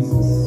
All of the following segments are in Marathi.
Jesus.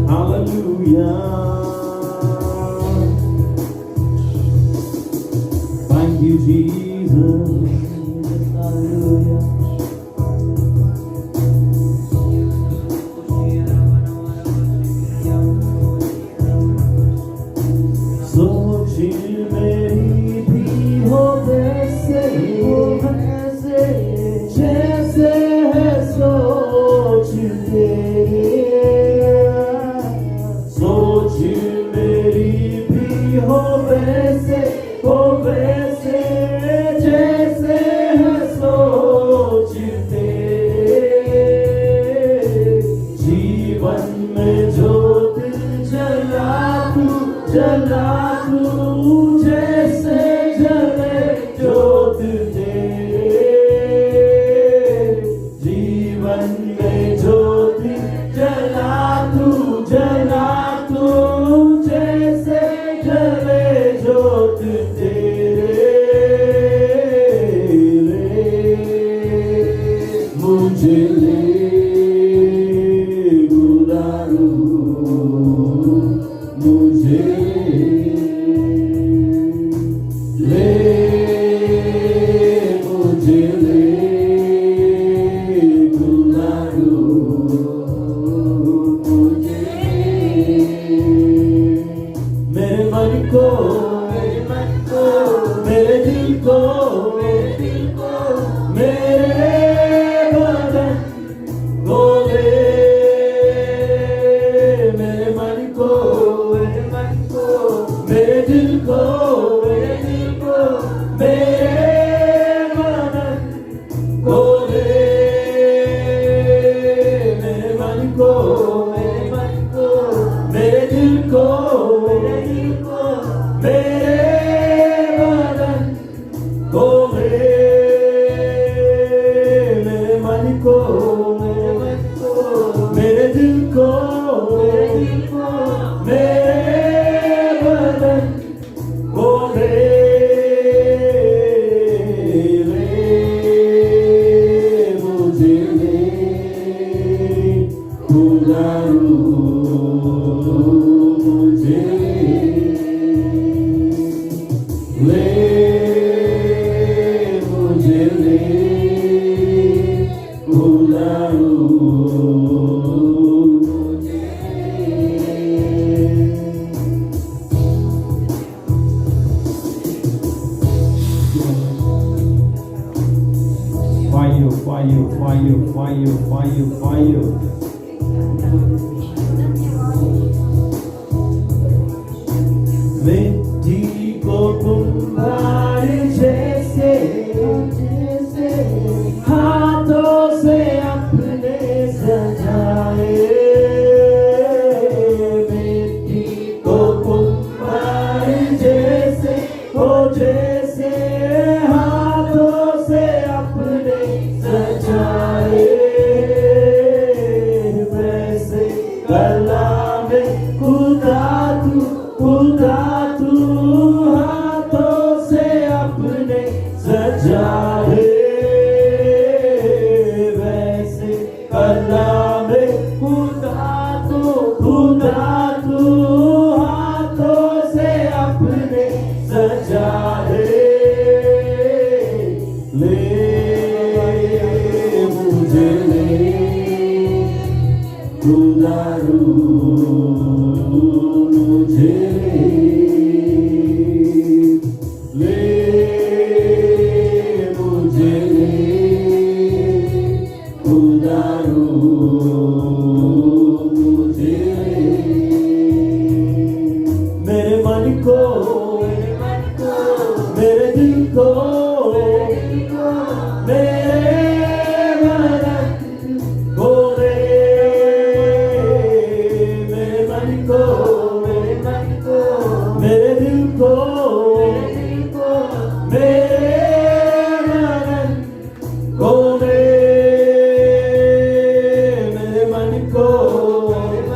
Hallelujah. Thank you, Jesus. Hallelujah. सोच मेरी भी हो वैसे जैसे है सोच तेरी सोच मेरी भी हो वैसे जैसे है सोच तेरी जीवन में ज्योत जला तू जैसे जले ज्योत तेरे जीवन में ज्योत जला तू जैसे जले ज्योत तेरे मुझे ले गुजारू मुझे मिट्टी को कुम्हार जैसे हाथों से अपने सजाए मिट्टी को कुम्हार जैसे हो जैसे हाथों से अपने सजाए वैसे कला में खुदा तू हाथों से अपने सजाए वैसे कला में खुदा तू हाथों से अपने सजाए ले मुझे ले खुदा मुझे ले मुझे ले खुदा मुझे मेरे मन को मेरे दिल को मेरे मन को मेरे मन को मेरे दिल को मेरे मन को मेरे मन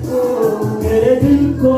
को मेरे दिल को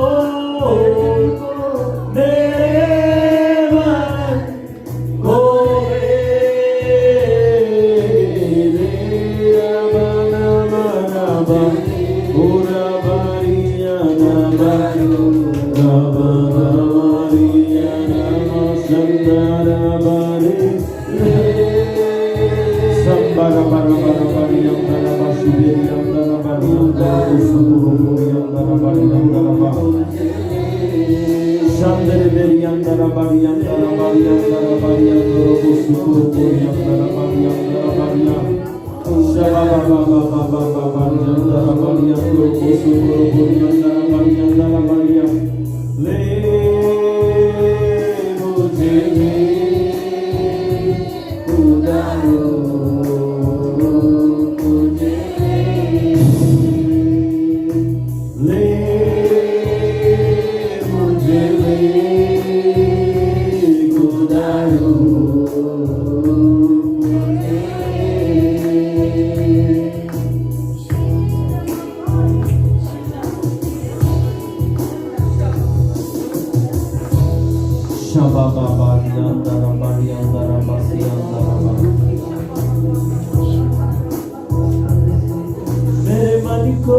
मेरे मन को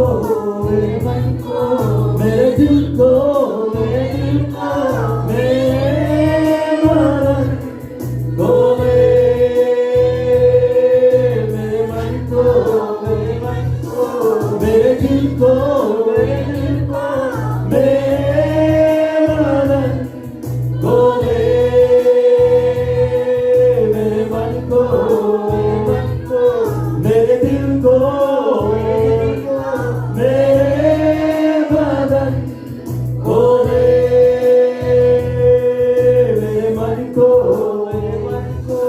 मेरे मन को मेरे दिल को मेरे मन को मेरे दिल को मेरे मन को मेरे मन को मेरे दिल को मेरे मन को मेरे मन को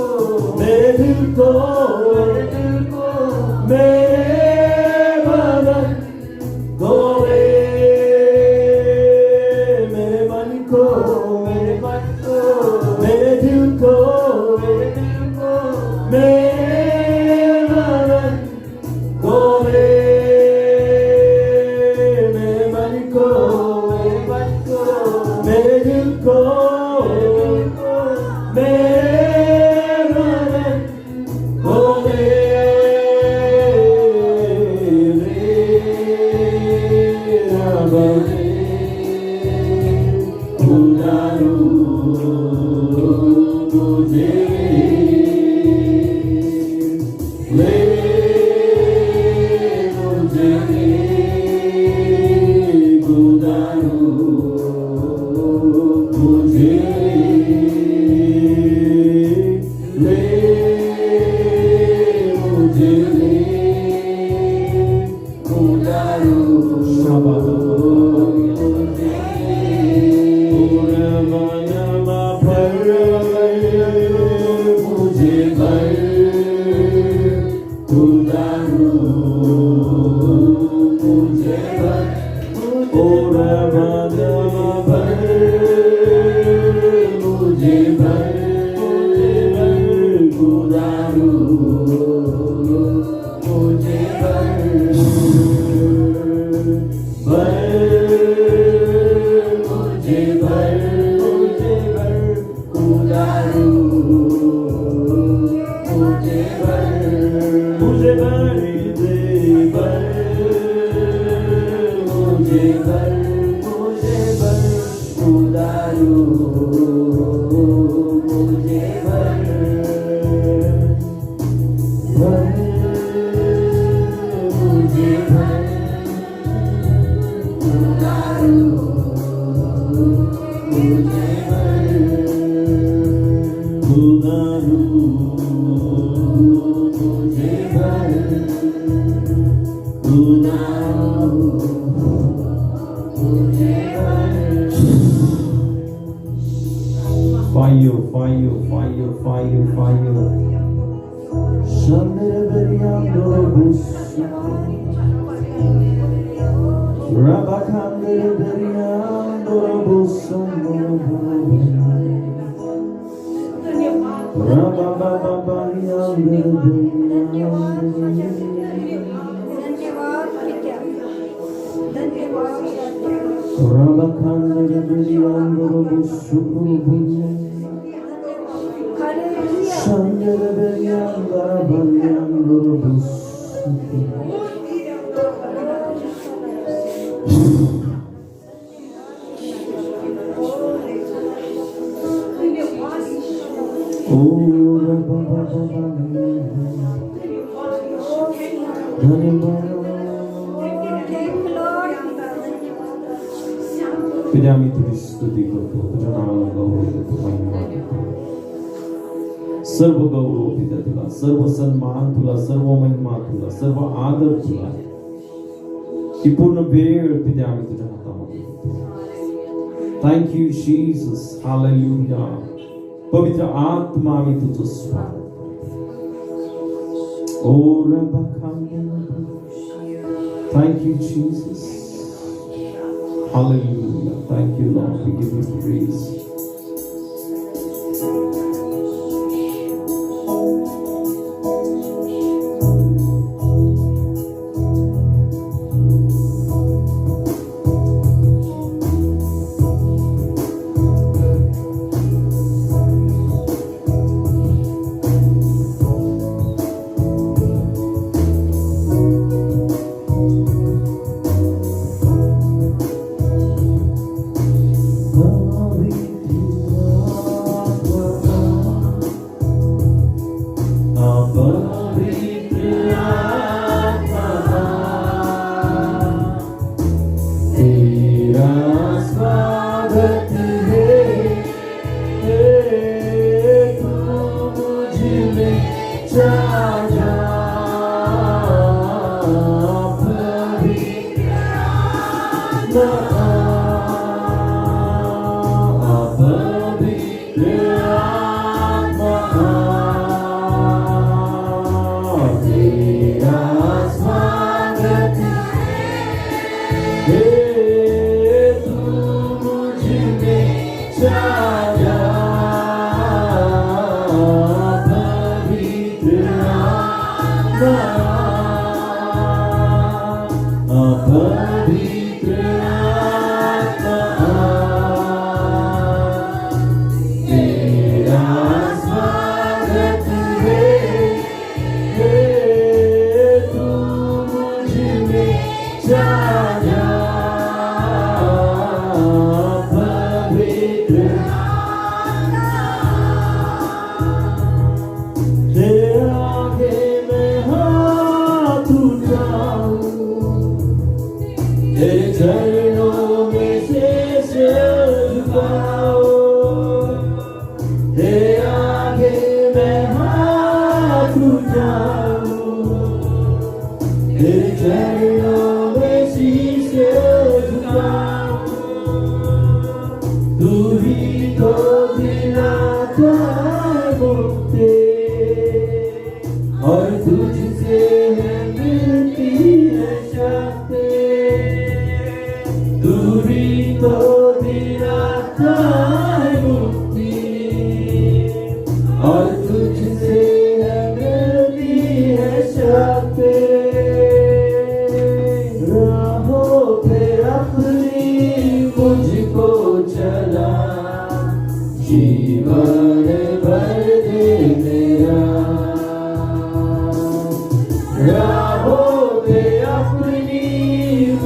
मेरे दिल को मेरे मन को पिता मी तुझी स्तुती करतो, तुझ्या नावाला गौरव देतो, महिमा देतो. सर्व गौरव पिता तुला, सर्व सन्मान तुला, सर्व महिमा तुला, सर्व आदर तुला. ही पूर्ण वेळ पिता आम्ही तुझ्या हातामध्ये देतो. Thank you Jesus, hallelujah. पवित्र आत्मा आम्ही तुझं स्वागत. ओ रबा खांदे. Thank you, Jesus. Hallelujah. Thank you, Lord. We give you praise.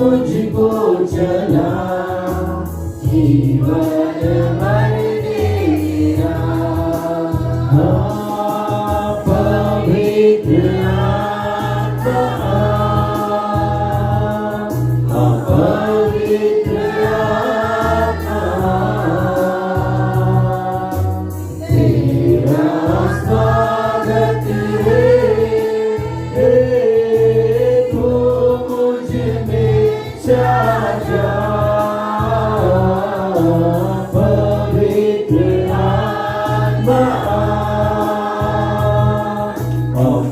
मुझको चला जीवन भर तेरा पवित्र आत्मा पवित्र आत्मा तेरा स्वागत है तू मुझ में छा जा पवित्र आत्मा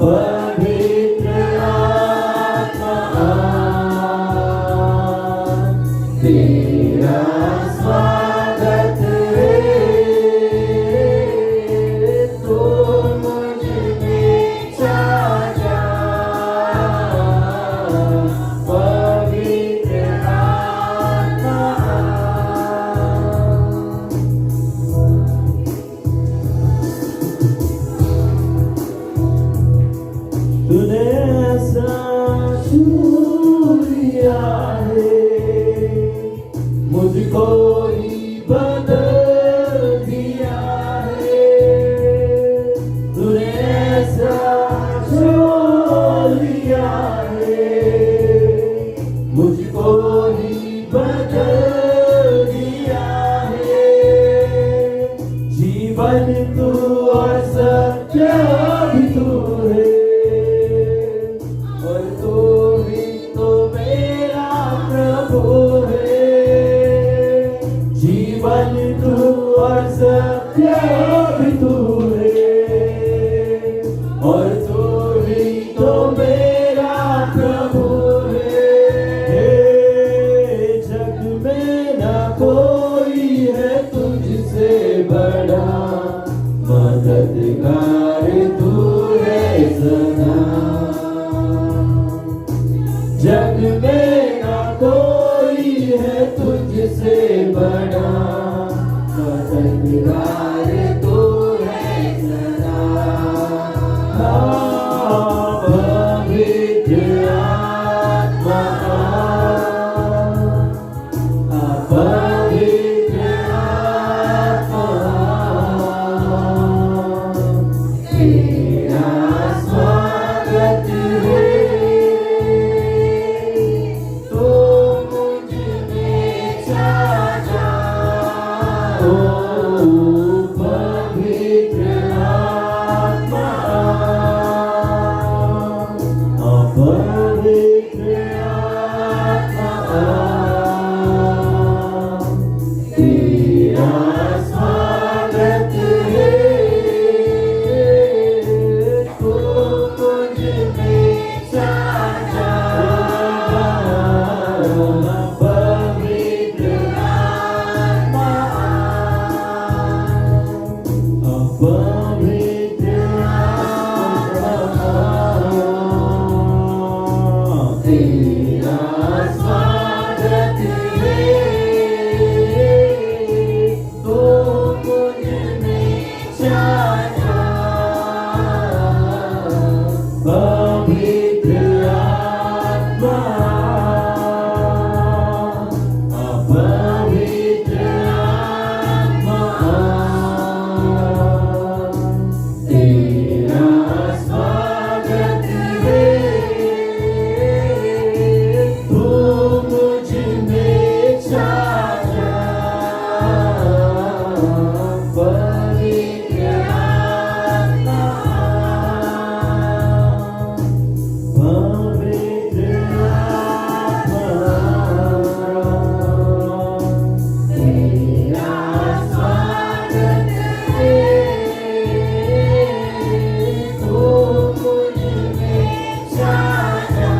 पवित्र आत्मा तेरा स्वागत है तू मुझ में छा जा पवित्र आत्मा तूने ऐसा छू लिया है मुझको ही बदल दिया है तूने ऐसा छू लिया है मुझको ही बदल दिया है जीवन तू और सत्य भी तू है और तू ही तो मेरा प्रभु है जीवन तू और सत्य भी तू है और तू ही तो मेरा प्रभु है जग में ना कोई है तुझसे बड़ा मददगार तू है सदा जग में ना कोई है तुझसे बड़ा मददगार तू है सदा पवित्र आत्मा पवित्र आत्मा तेरा स्वागत है तू मुझ में छा जा ओ पवित्र आत्मा पवित्र आत्मा तेरा स्वागत है तू मुझ में छा जा पवित्र आत्मा पवित्र आत्मा तेरा स्वागत है तू मुझ में छा जा पवित्र आत्मा पवित्र आत्मा तेरा स्वागत है तू मुझ में छा जा पवित्र आत्मा पवित्र आत्मा तेरा स्वागत है तू मुझ में छा जा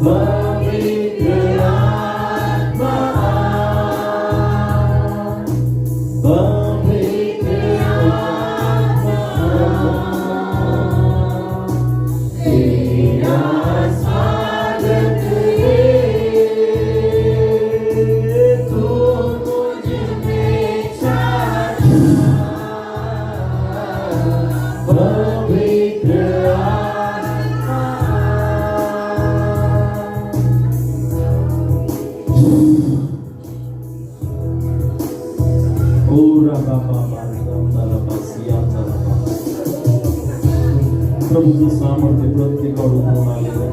पवित्र आत्मा पवित्र आत्मा तेरा स्वागत है तू मुझ में छा जा पवित्र आत्मा प्रभूचं सामर्थ्य प्रत्येकावर उतरून आलेलं आहे.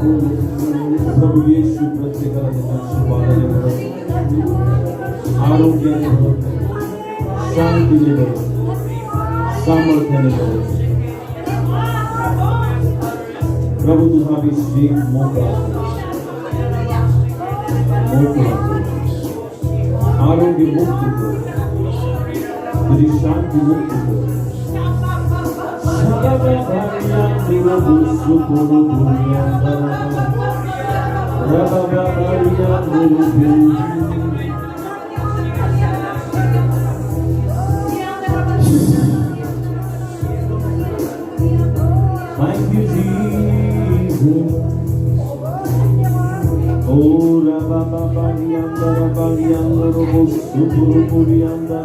प्रभू येशू प्रत्येकाला त्याच्या आशीर्वादाने भरत, आरोग्याने भरत, शांतीने भरत, सामर्थ्याने भरत. प्रभू तुझा अभिषेक मोकळा आरोग्य मुक्त कर, तुझी शांती मुक्त कर. Thank you, Jesus. Oh, Rabba Barianda, Barianda, Robo, Sukuru, Purianda,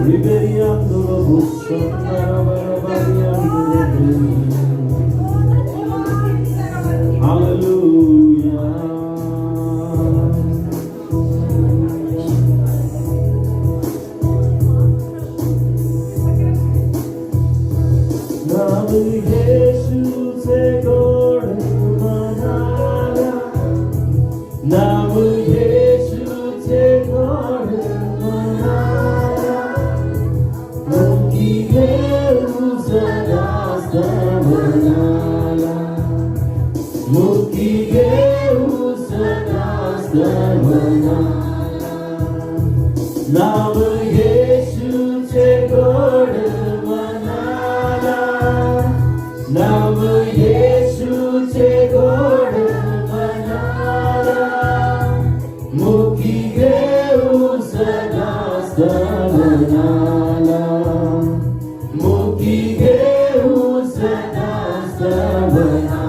Riberiando, Robo, Sandara, Barianda, Hallelujah. नाम यीशु से गोड़ मनाया, नाम यीशु से गोड़ मनाया, मुक्ति के उस रास्ता बनाया, मुक्ति के उस रास्ता बनाया. नाम यीशु से गोड़ नाम यीशु से गोड़ मनाया, मुक्ति के उस रास्ता बनाया, मुक्ति के उस रास्ता बनाया.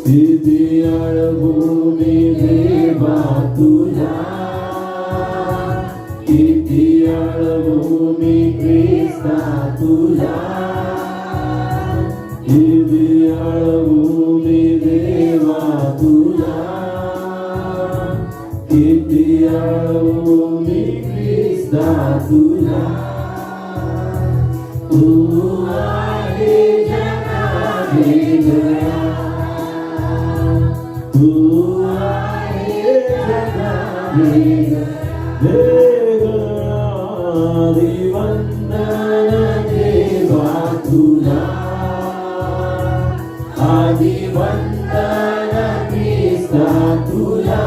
दिव्याळ भूमी देवा तुला, दिव्याळ भूमी ख्रिस्ता तुला, दिव्याळ भूमी देवा तुला, दिव्याळ भूमी ख्रिस्ता तुला. तू आहे जगाने गया, तू आहे जगाने गया, वंदन देवा तुला, आदि वंदन ख्रिस्ता तुला.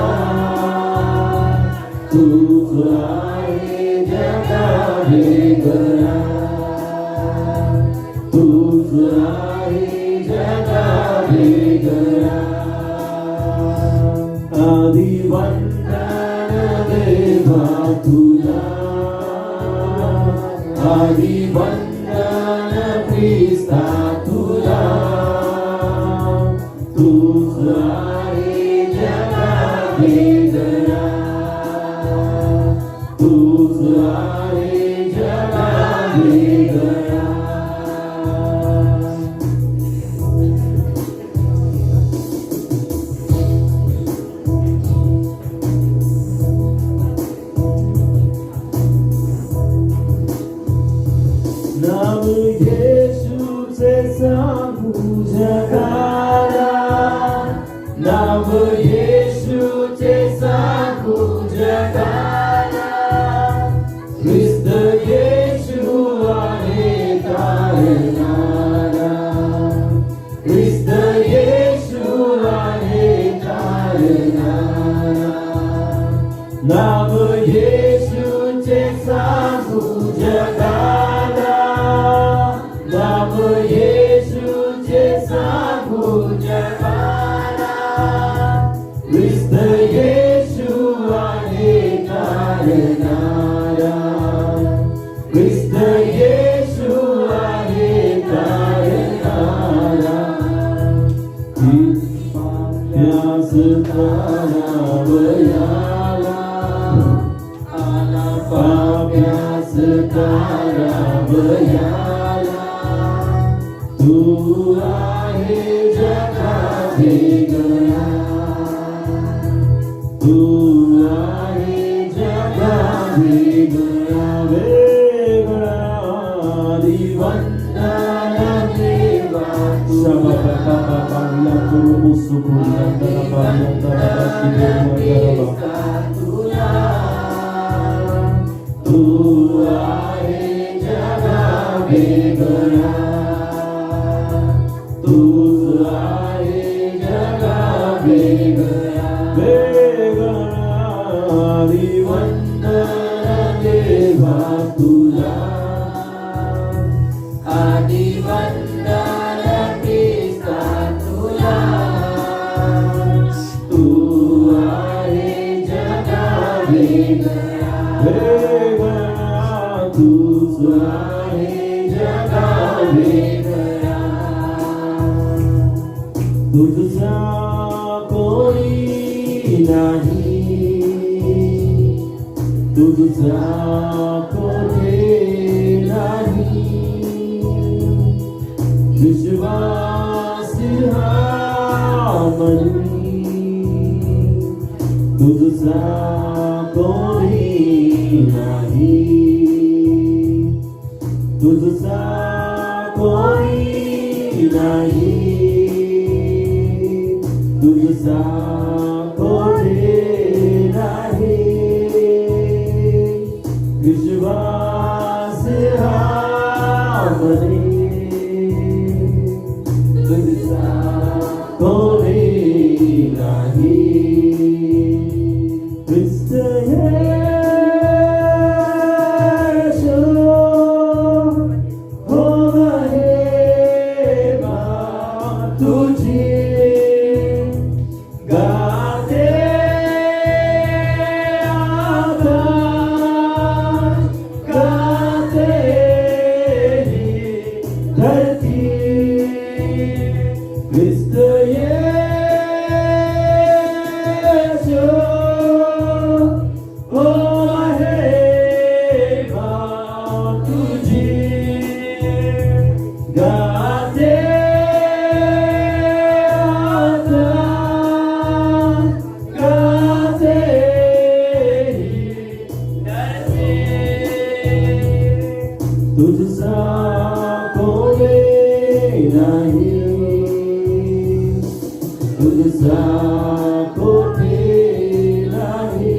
तूच आहे जगाने गया, तूच आहे जगाने गया, आदि वंदन देवा तुला, आदि वंदन ख्रिस्ता तुला. तूच आहे जगाने गया, तूच आहे जगाने गया. नाम यीशु से सांगू जगाला, नाम यीशु से सांगू जगाला. ख्रिस्त येशू आहे तारणारा, ख्रिस्त येशू आहे तारणारा. नाम येशूचे सांगू जगाला, नाम येशूचे सांगू जगाला. ख्रिस्त येशू आहे तारणारा, ख्रिस्त येशू आहे तारणारा. प्यास तारावयाला आला, पाप्यास तारावयाला. तू आहे जगाने गया, तू आहे जगाने गया. वेगळा Shaba Baba Baba Yakuru Sukuri Andara Baba Andara Shibiri Andara Tu आए जगा बेगया तू आए जगा बेगया बेगया वंदन देवा तुला आदि वंदन कृष्णा तुला तू आए जगा बेगया तू आए जगा बेगया तुझसा कोई नहीं तुझसा कोई नहीं विश्वास हामनी तुझसा कोई नहीं तुझसा कोई नहीं तुझसा कोई नहीं विश्वास हामनी तुझसा कोई नहीं तुझसा कोई नहीं तुझसा कोई नहीं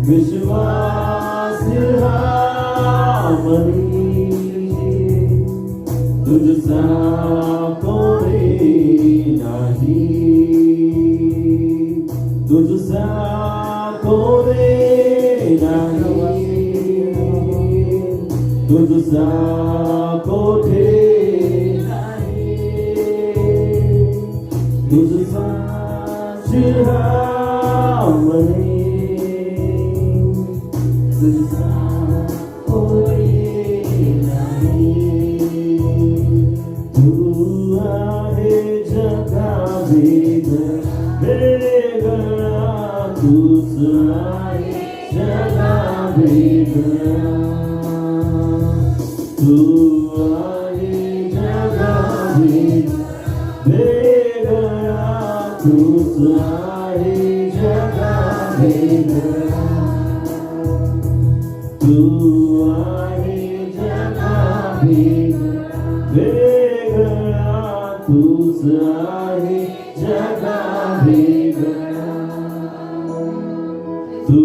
विश्वास हामनी तुझसा कोई नहीं तुझसा कोई नहीं तुझसा कोई नहीं तुझसा चिरामणि तुझसा कोई नहीं तू आहे जगा वेगळा तूच आहे जगा वेगळा तू आहे जगा वेगळा तूच आहे जगा वेगळा तू आहे जगा वेगळा तूच आहे जगा वेगळा तू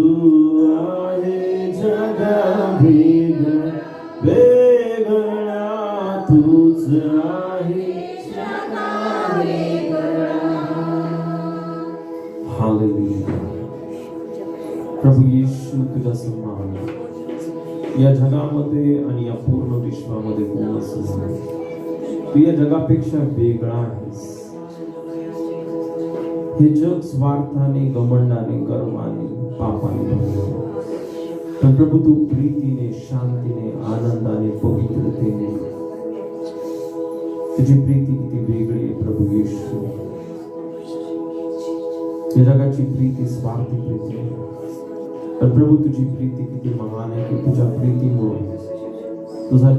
आहे जगा वेगळा तूच आहे जगा वेगळा हालेलुया प्रभू येशू तुझा सन्मान या जगामध्ये आणि या पूर्ण विश्वामध्ये तू असं तू या जगापेक्षा वेगळा आहेस हे जग स्वार्थाने घमंडाने गर्वाने पापाने भरलेलं आहे. पण प्रभू तू प्रीतीने शांतीने आनंदाने पवित्रतेने तुझी प्रीती किती वेगळी आहे प्रभू येशू या जगाची प्रीती स्वार्थी प्रीती आहे पण प्रभू तुझी प्रीती किती महान आहे की तुझ्या प्रीतीमुळे तुझा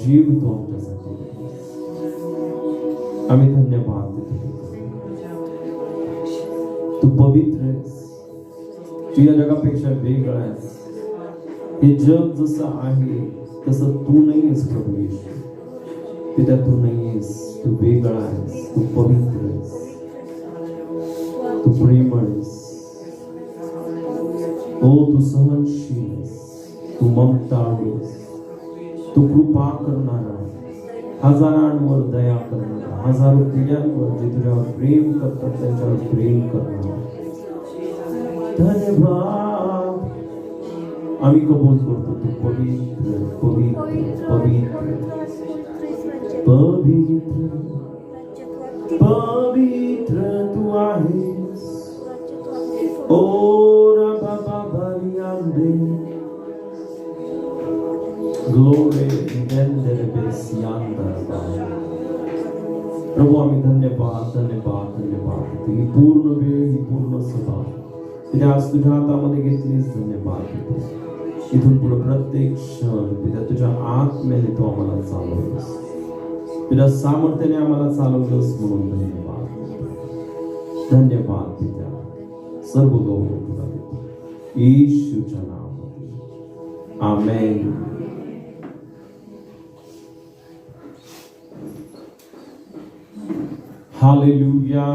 जीव तो आमच्यासाठी आम्ही धन्यवाद देतो तू पवित्र आहेस तू या जगापेक्षा वेगळा आहेस हे जग जसं आहे तसं तू नाही आहेस प्रभू येशू पिता तू नाही आहेस, तू वेगळा आहेस, तू पवित्र आहेस, तू प्रेमळ आहेस, तू सहनशील आहेस, तू ममताळू आहेस, तू कृपा करणारा, हजारांवर दया करणारा, हजारो पिढ्यांवर जे तुझ्यावर प्रेम करतात त्यांच्यावर प्रेम करणारा. धन्यवाद. आम्ही कबूल करतो तू पवित्र पवित्र पवित्र पवित्र पवित्र तू आहेस. ओ रबा बरियांदे ग्लोरी इंदर बेसियांदर. प्रभू आम्ही धन्यवाद धन्यवाद धन्यवाद. ही पूर्ण वेळ, ही पूर्ण सभा पिता आज तुझ्या हातामध्ये घेतलीस. धन्यवाद. इथून पुढे प्रत्येक क्षण पिता तुझ्या आत्म्याने तू आम्हाला चालवलंस, तुझ्या सामर्थ्याने आम्हाला चालवलंस म्हणून धन्यवाद. धन्यवाद पिता. सर्व गौरव तुला देतो येशूच्या नावामध्ये. आमेन. हालेलुया.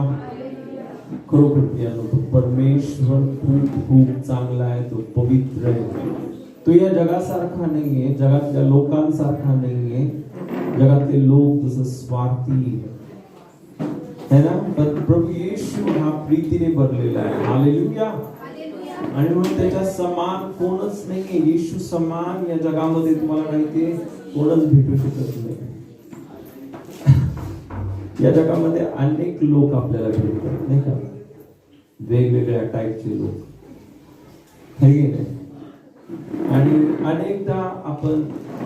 खरोखर प्रियानो, तो परमेश्वर खूप खूप चांगला आहे, तो पवित्र आहे. तो या जगासारखा नाहीये, जगातल्या लोकांसारखा नाहीये. जगातले लोक जसं स्वार्थी है ना, पण प्रभू येशू हा प्रीतीने भरलेला आहे. हालेलुया. आणि म्हणून त्याच्या समान कोणच नाहीये. येशू समान या जगामध्ये तुम्हाला माहितीये कोणच भेटू शकत नाही. या जगामध्ये अनेक लोक आपल्याला भेटतात नाही का, वेगवेगळ्या टाईपचे लोक हे नाही. आणि अनेकदा आपण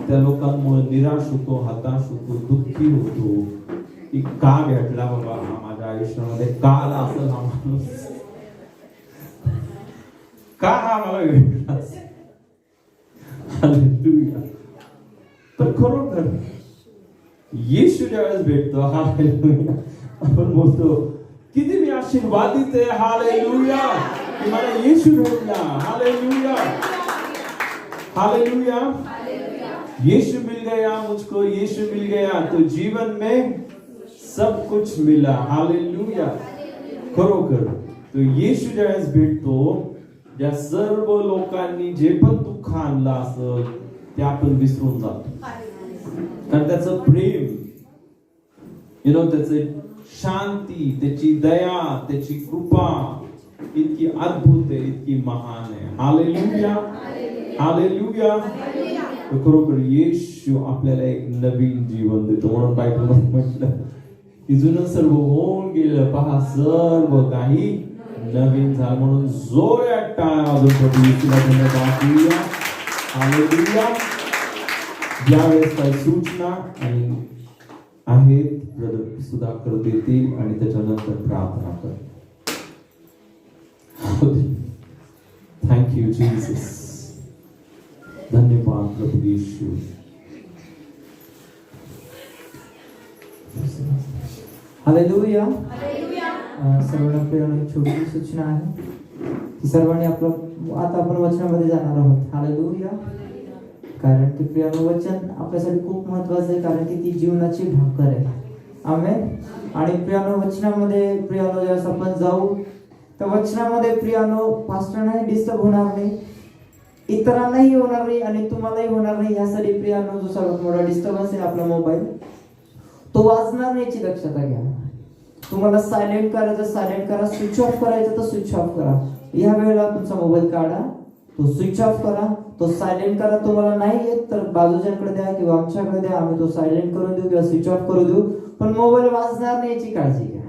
त्या लोकांमुळे निराश होतो, हताश होतो, दुःखी होतो की का भेटला बाबा हा माझ्या आयुष्यामध्ये, का आला असेल हा माणूस, का हा मला भेटला. हालेलुया. पण खरोखर येशू ज्यावेळेस भेटतो, हालेलुया, आपण बोलतो किती मी आशीर्वादित आहे. हालेलुया की मला येशू भेटला. Hallelujah hallelujah. यीशु मिल गया मुझको, यीशु मिल गया तो जीवन में सब कुछ मिला. हालेलुया. खरोखर तो येशू ज्यावेळेस भेटतो, ज्या सर्व लोकांनी जे पण दुःख आणलं असेल ते आपण विसरून जातो. कारण त्याचं प्रेम, त्याचं शांती, त्याची दया, त्याची कृपा इतकी अद्भुत आहे, इतकी महान आहे. Hallelujah hallelujah. खरोखर येशू आपल्याला एक नवीन जीवन देतो. म्हणून बायबलमध्ये म्हटलं की जुनं सर्व होऊन गेलं, पहा सर्व काही नवीन झालं. म्हणून जोरात टाळ्या वाजवून प्रभू येशूला धन्यवाद देऊया. हालेलुया. यावेळेस काही सूचना आणि आहेत ब्रदर सुधाकर देतील आणि त्याच्यानंतर प्रार्थना कर. Thank you Jesus. धन्यवाद प्रभू येशू. हालेलुया. सर्वांना प्रेरणा एक छोटी सूचना आहे की सर्वांनी आपलं आता आपण वचनामध्ये जाणार आहोत. हालेलुया. कारण की प्रियानो वचन आपल्यासाठी खूप महत्वाचं आहे, कारण की ती जीवनाची भाकर आहे. आमेन. आणि प्रियानो वचनामध्ये प्रियानो ज्यावेळेस आपण जाऊ त्या वचनामध्ये प्रियानो पास्टरनाही डिस्टर्ब होणार नाही, इतरांनाही होणार नाही आणि तुम्हालाही होणार नाही. यासाठी प्रियानो जो सर्वात मोठा डिस्टर्बन्स आहे आपला मोबाईल, तो वाजणार नाही याची दक्षता घ्या. तुम्हाला सायलेंट करायचं सायलेंट करा, स्विच ऑफ करायचं तर स्विच ऑफ करा. या वेळेला तुमचा मोबाईल काढा, तो स्विच ऑफ करा, तो सायलेंट करा. तुम्हाला नाही येत तर बाजूच्यांकडे द्या किंवा आमच्याकडे द्या, आम्ही तो सायलेंट करून देऊ किंवा स्विच ऑफ करू देऊ. पण मोबाईल वाजणार नाही याची काळजी घ्या.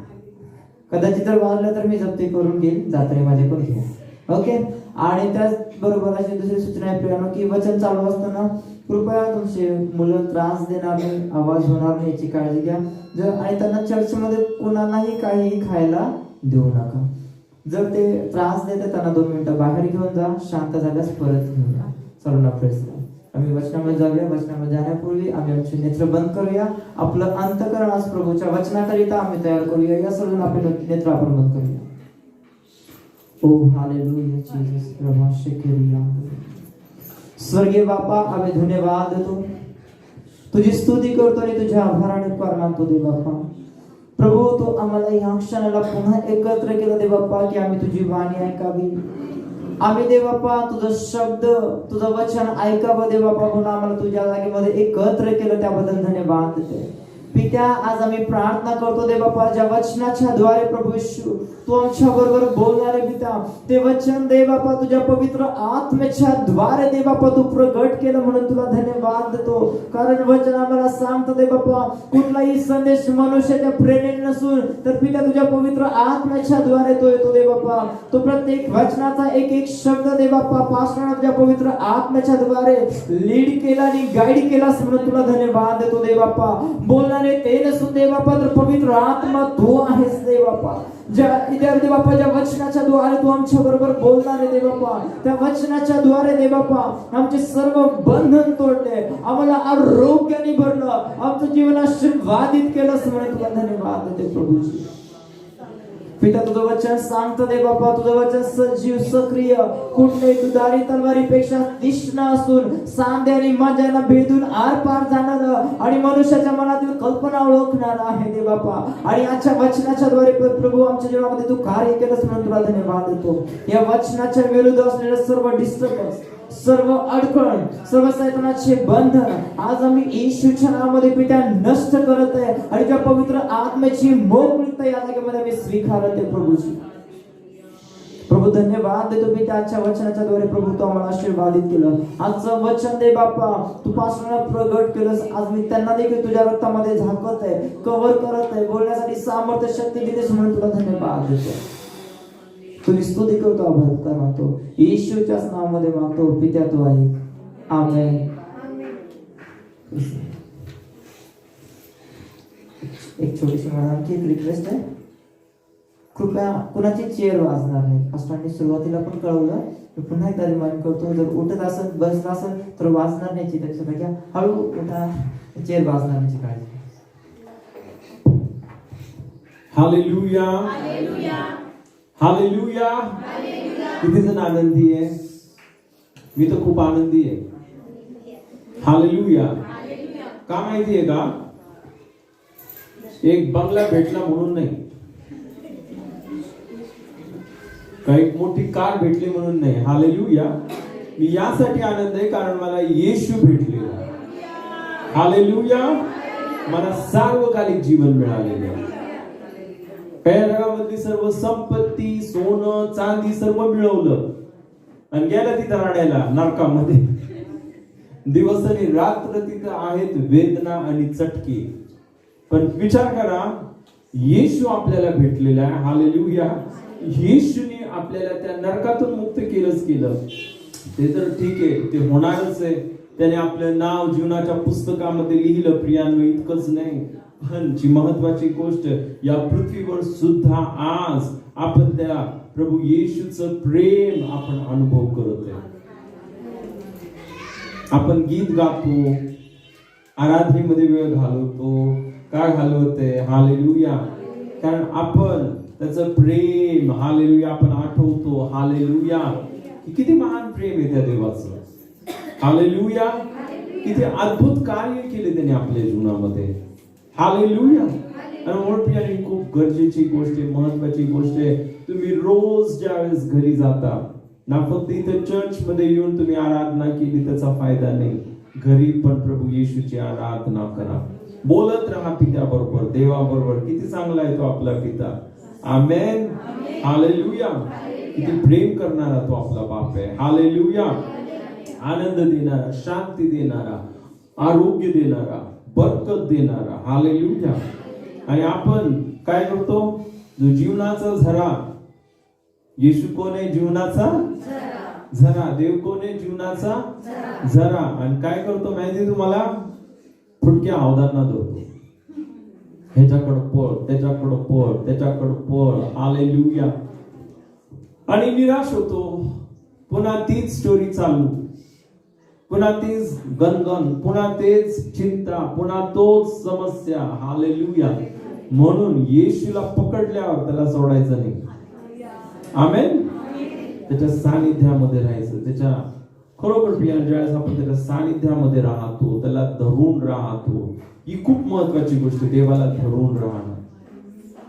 कदाचित जर वाजलं तर मी जप्ती करून घेईल, जाताना माझ्याकडून घ्या. ओके. आणि त्याचबरोबर अशी दुसरी सूचना आहे प्रियानो की वचन चालू असताना कृपया तुमचे मुलं त्रास देणार नाही, आवाज होणार नाही याची काळजी घ्या. आणि त्यांना चर्चमध्ये कोणालाही काही खायला देऊ नका. जर ते त्रास देते त्यांना 2 मिनिटं बाहेर घेऊन जा, शांत झाल्यास परत घेऊन या. सर्वांना प्रेस. आम्ही वचनामध्ये जाऊया. वचनामध्ये जाण्यापूर्वी आम्ही आमचे नेत्र बंद करूया. आपलं अंतःकरण आज प्रभूच्या वचनाकरिता आम्ही तयार करूया. या सर्व आपले नेत्र आपण बंद करूया. ओ हालेलुया जीसस. प्रभा शेकेरिया. स्वर्गीय बापा, आम्ही धन्यवाद देतो तुझी स्तुती करतो आणि तुझ्या आभाराने उपकार मानतो दे बाप्पा. प्रभू तू आम्हाला या क्षणाला पुन्हा एकत्र केलं दे बाप्पा की आम्ही तुझी वाणी ऐकावी. आम्ही दे बाप्पा तुझं शब्द तुझं वचन ऐकावं दे बाप्पा. पुन्हा आम्हाला तुझ्या जागेमध्ये एकत्र केलं त्याबद्दल धन्यवाद देते पित्या. आज आम्ही प्रार्थना करतो दे बाप्पा ज्या वचनाच्या द्वारे प्रभू येशू तू आमच्या बरोबर बोलणारे पिता ते वचन दे बाप्पा तुझ्या पवित्र आत्म्याच्या द्वारे दे बाप्पा तू प्रगट केलं म्हणून तुला धन्यवाद देतो. कारण वचन आम्हाला सांगतो दे बाप्पा कुठलाही संदेश मनुष्याच्या प्रेरणेने नसून तर पिता तुझ्या पवित्र आत्म्याच्या द्वारे तो येतो दे बाप्पा. तो प्रत्येक वचनाचा एक एक शब्द दे बाप्पा पास्टर तुझ्या पवित्र आत्म्याच्या द्वारे लीड केला आणि गाईड केला म्हणून तुला धन्यवाद देतो दे बाप्पा. बोलणारे ते नसून दे बाप्पा तर पवित्र आत्मा तू आहेस दे बाप्पा. ज्या दे बाप्पा ज्या वचनाच्या द्वारे तू आमच्या बरोबर बोलणार आहे दे बाप्पा त्या वचनाच्या द्वारे दे बाप्पा आमचे सर्व बंधन तोडले आम्हाला आरोग्याने भरलं आमचं जीवन आशीर्वादित केलं म्हणून तुला धन्यवाद देते प्रभूजी. पिता तुझं वचन सांगतं दे बाप्पा तुझं वचन सजीव सक्रिय कुठल्याही दुधारी तलवारीपेक्षा तीक्ष्ण असून सांधे आणि मज्जाला भेदून आर पार जाणार आणि मनुष्याच्या मनातील कल्पना ओळखणार आहे दे बाप्पा. आणि आजच्या वचनाच्या द्वारे प्रभू आमच्या जीवनामध्ये तू कार्य केलंस म्हणून तुला धन्यवाद देतो. या वचनाच्या विरुद्ध असलेले सर्व डिस्टर्बन्स सर्व अडकण सर्व सैतानाचे बंधन आज आम्ही येशूच्या नावामध्ये पित्या नष्ट करत आहे आणि त्या पवित्र आत्म्याची मोकळीकता या जागेमध्ये आम्ही स्वीकारत आहे प्रभूजी. प्रभू धन्यवाद देतो पित्या आजच्या वचनाच्या द्वारे प्रभू तू आम्हाला आशीर्वादित केलं. आजचं वचन दे बाप्पा तू पासून प्रगट केलंस. आज मी त्यांना देखील तुझ्या रक्तामध्ये झाकत आहे कव्हर करत आहे बोलण्यासाठी सामर्थ्य शक्ती देतेस म्हणून तुला धन्यवाद देतो. तुझी स्तुती करतो आभार मानतो येशूच्याच नावामध्ये मागतो पित्या तू आहे आमेन. एक छोटीशी मला आणखी एक रिक्वेस्ट आहे कृपया कुणाची चेअर वाजणार नाही. पास्टरांनी सुरुवातीला पण कळवलं मी पुन्हा एकदा रिमाइंड करतो जर उठत असेल बसला असेल तर वाजणार नाही लक्षात घ्या. हळू उठा चेअर वाजणार नाही काळजी. Hallelujah hallelujah. किती जण आनंदी आहे? मी तर खूप आनंदी आहे. हालेलुया. का माहितीये का एक बंगला भेटला म्हणून नाही का एक मोठी कार भेटली म्हणून नाही. हालेलुया. मी यासाठी आनंद आहे कारण मला येशू भेटलेला. हालेलुया. मला सार्वकालिक जीवन मिळालेलं आहे. पहिल्या जगामधली सर्व संपत्ती सोनं चांदी सर्व मिळवलं आणि गेला तिथं राहण्याला नरकामध्ये. दिवस आणि रात्र तिथं आहेत वेदना आणि चटके. पण विचार करा येशू आपल्याला भेटलेला आहे. हालेलुया. येशूने आपल्याला त्या नरकातून मुक्त केलं. ते तर ठीक आहे ते होणारच आहे. त्याने आपलं नाव जीवनाच्या पुस्तकामध्ये लिहिलं प्रियांनो. इतकंच नाही पण जी महत्वाची गोष्ट या पृथ्वीवर सुद्धा आज आपण त्या प्रभू येशूचं प्रेम आपण अनुभव करत आहे. आपण गीत गातो आराधनेमध्ये वेळ घालवतो का घालवते. हालेलुया. कारण आपण त्याचं प्रेम हालेलुया आपण आठवतो. हालेलुया. किती महान प्रेम आहे त्या देवाचं. हालेलुया. किती अद्भुत कार्य केले त्याने आपल्या जीवनामध्ये. हालेलुया. आणि म्हणून ही खूप गरजेची गोष्ट आहे महत्वाची गोष्ट आहे. तुम्ही रोज ज्यावेळेस घरी जाता ना फक्त इथं चर्च मध्ये येऊन तुम्ही आराधना केली त्याचा फायदा नाही. घरी पण प्रभू येशूची आराधना करा. बोलत राहा पित्या बरोबर देवा बरोबर. किती चांगला आहे तो आपला पिता. आमेन. हालेलुया. किती प्रेम करणारा तो आपला बाप आहे. हालेलुया. आनंद देणारा शांती देणारा आरोग्य देणारा बरकत देणारा. हालेलुया. आणि आपण काय करतो जो जीवनाचा झरा. येशू कोण आहे? जीवनाचा झरा. देव कोण आहे? जीवनाचा झरा. आणि काय करतो माहिती तुम्हाला? फुटक्या हौदांना धरतो. ह्याच्याकडं पळ त्याच्याकडं पळ त्याच्याकडं पळ. हालेलुया. आणि निराश होतो. पुन्हा तीच स्टोरी चालू. पुन्हा तीच गणगण. पुन्हा तेच चिंता. पुन्हा तोच समस्या. हालेलुया. म्हणून येशूला पकडल्यावर त्याला सोडायचं नाही. आमेन. त्याच्या सानिध्यामध्ये राहायचं. त्याच्या खरोखर प्रिय, ज्यावेळेस आपण त्याच्या सानिध्यामध्ये राहतो, त्याला धरून राहतो, ही खूप महत्वाची गोष्ट, देवाला धरून राहणं.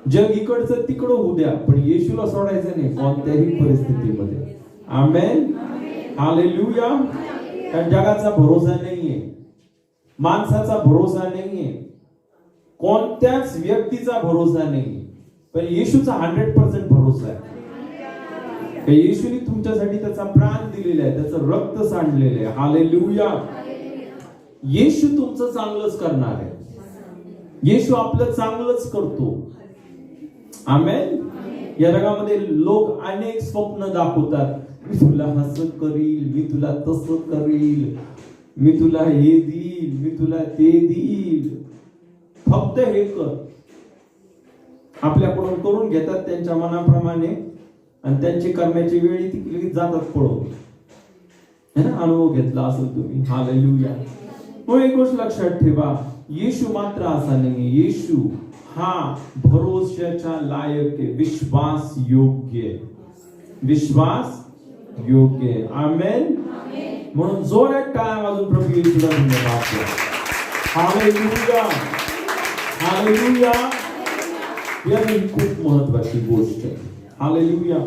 जग इकडचं तिकडं होऊ द्या, पण येशूला सोडायचं नाही कोणत्याही परिस्थितीमध्ये. आमेन, हालेलुया. कारण जगाचा भरोसा नाहीये, माणसाचा भरोसा नाहीये, कोणत्याच व्यक्तीचा भरोसा नाही, पण येशूचा 100% भरोसा आहे. येशूने तुमच्यासाठी त्याचा प्राण दिलेला आहे, त्याचं रक्त सांडलेलं आहे. हालेलुया. येशू तुमचं चांगलंच करणार आहे. येशू आपलं चांगलंच करतो. आमेन. या जगामध्ये लोक अनेक स्वप्न दाखवतात. मी तुला असं करील, मी तुला तसं करील, मी तुला हे देईल, मी तुला ते देईल, फक्त हे कर. आपल्याकडून करून घेतात त्यांच्या मनाप्रमाणे, आणि त्यांची करण्याची वेळी ती जातात पळून. है ना, अनुभव घेतला असेल तुम्ही. हालेलुया. मग एक गोष्ट लक्षात ठेवा, येशू मात्र असा नाही. येशू हा भरोशाच्या लायक आहे, विश्वास योग्य, विश्वास योग्य. आमेन. म्हणून जोरात टाळ्या वाजून प्रभू येशूला धन्यवाद द्या. Hallelujah, hallelujah. ही खूप महत्वाची गोष्ट आहे. हालेलुया.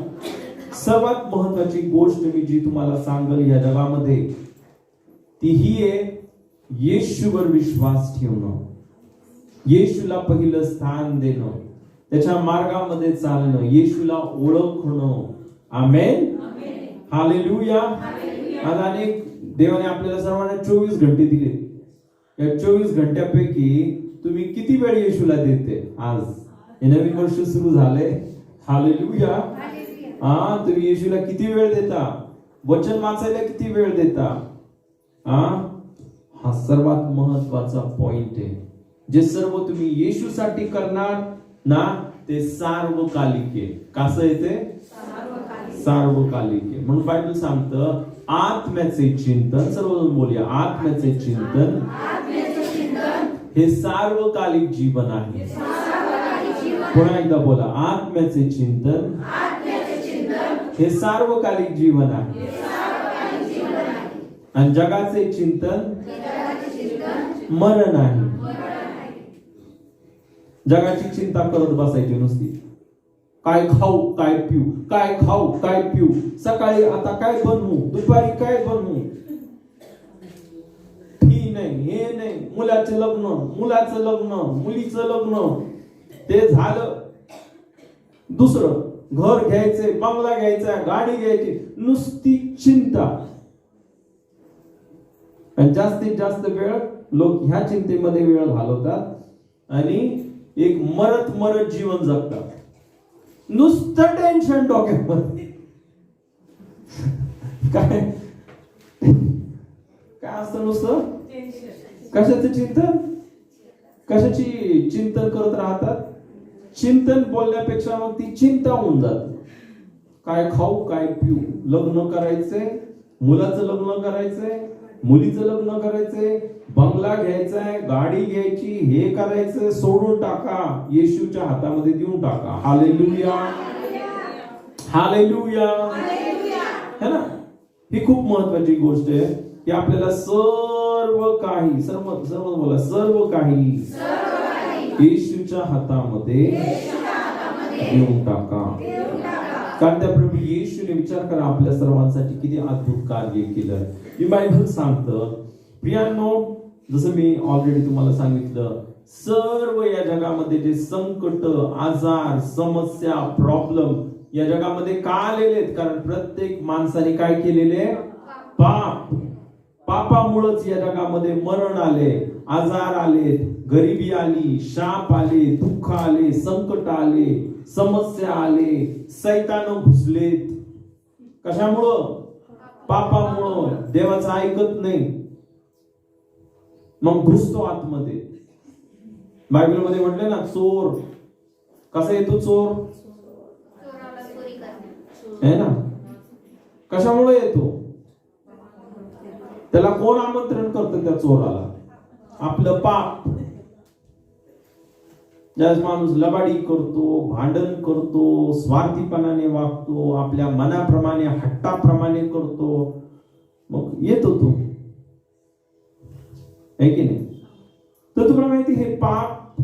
सर्वात महत्वाची गोष्ट मी जी तुम्हाला सांगेल या जगामध्ये, ती ही आहे येशूवर विश्वास ठेवणं, येशूला पहिलं स्थान देणं, त्याच्या मार्गामध्ये चालणं, येशूला ओळखणं. आमेन, हालेलुया. आज अनेक देवाने आपल्याला सर्वांना 24 घंटे दिले. या 24 घंट्यापैकी तुम्ही किती वेळ येशूला देते? आज हे नवीन वर्ष सुरू झाले. हालेलुया. तुम्ही येशूला किती वेळ देता? वचन वाचायला किती वेळ देता? हा सर्वात महत्वाचा पॉइंट आहे. जे सर्व तुम्ही येशूसाठी करणार ना, ते सार्वकालिक आहे. कसं आहे ते? सार्वकालिक आहे. म्हणून बायबल सांगतं आत्म्याचे चिंतन, सर्वजण बोलूया, आत्म्याचे चिंतन हे सार्वकालिक जीवन आहे. पुन्हा एकदा बोला, आत्म्याचे चिंतन हे सार्वकालिक जीवन आहे. आणि जगाचे चिंतन मरण आहे. जगाची चिंता करत बसायची नुसती, काय खाऊ काय पिऊ, काय खाऊ काय पिऊ, सकाळी आता काय बनवू, दुपारी काय बनवू, फी नाही, हे नाही, मुलाचं लग्न, मुलीचं लग्न, ते झालं, दुसरं घर घ्यायचंय, बंगला घ्यायचा, गाडी घ्यायची, नुसती चिंता. आणि जास्तीत जास्त वेळ लोक ह्या चिंतेमध्ये वेळ घालवतात आणि एक मरत जीवन जगतात. नुसतं टेन्शन डोक्यामध्ये. काय काय असतं नुसतं? कशाचं चिंतन? कशाची चिंतन करत राहतात? चिंतन बोलण्यापेक्षा मग ती चिंता होऊन जाते. काय खाऊ काय पिऊ, लग्न करायचंय, मुलाचं लग्न करायचंय, मुलीचं लग्न करायचंय, बंगला घ्यायचाय, गाडी घ्यायची, हे करायचं, सोडून टाका, येशूच्या हातामध्ये देऊन टाका. Hallelujah, hallelujah. है ना, ही खूप महत्वाची गोष्ट आहे की आपल्याला सर्व काही, सर्व बोला, सर्व काही येशूच्या हातामध्ये देऊन टाका. कारण त्या प्रभू येशूने, विचार करा, आपल्या सर्वांसाठी किती अद्भुत कार्य केलं. ही बायबल सांगतं प्रियांनो, जसं मी ऑलरेडी तुम्हाला सांगितलं, सर्व या जगामध्ये जे संकट, आजार, समस्या, प्रॉब्लेम या जगामध्ये का आलेले आहेत? कारण प्रत्येक माणसाने काय केलेले? पाप. पापामुळेच या जगामध्ये मरण आले, आजार आले, गरिबी आली, शाप आले, दुःख आले, संकट आले, समस्या आले, सैतान घुसलेत. कशामुळं? पापामुळं. देवाचं ऐकत नाही, मग घुसतो आतमध्ये. बायबलमध्ये म्हटलं ना, चोर कसा येतो? चोर है ना, कशामुळे येतो? त्याला कोण आमंत्रण करतं त्या चोराला? आपलं पाप. ज्यावेळेस माणूस लबाडी करतो, भांडण करतो, स्वार्थीपणाने वागतो, आपल्या मनाप्रमाणे, हट्टाप्रमाणे करतो, मग येतो तो, आहे की नाही? तर तुम्हाला माहिती हे पाप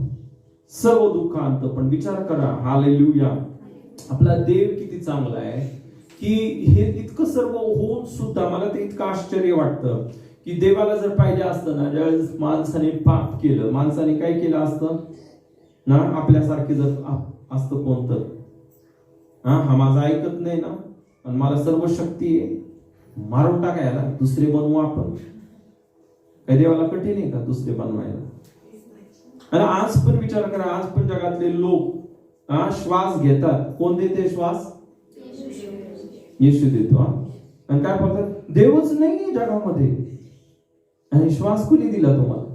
सर्व दुःखांत. पण विचार करा, हालेलुया, आपला देव किती चांगला आहे की हे इतकं सर्व होऊन सुद्धा मला ते इतकं आश्चर्य वाटतं की देवाला जर पाहिजे असतं ना, ज्यावेळेस माणसाने पाप केलं, माणसाने काय केलं असतं ना, आपल्यासारखे जर असतं कोणतं, हा माझा ऐकत नाही ना आणि मला सर्व शक्ती आहे, मारून टाकायला दुसरे बनवू आपण. काय देवाला कठीण आहे का दुसरे बनवायला? आणि आज पण विचार करा, आज पण जगातले लोक श्वास घेतात, कोण देते श्वास? येशू देतो. आणि काय बोलतात, देवच नाही जगामध्ये, आणि श्वास कुणी दिला तुम्हाला?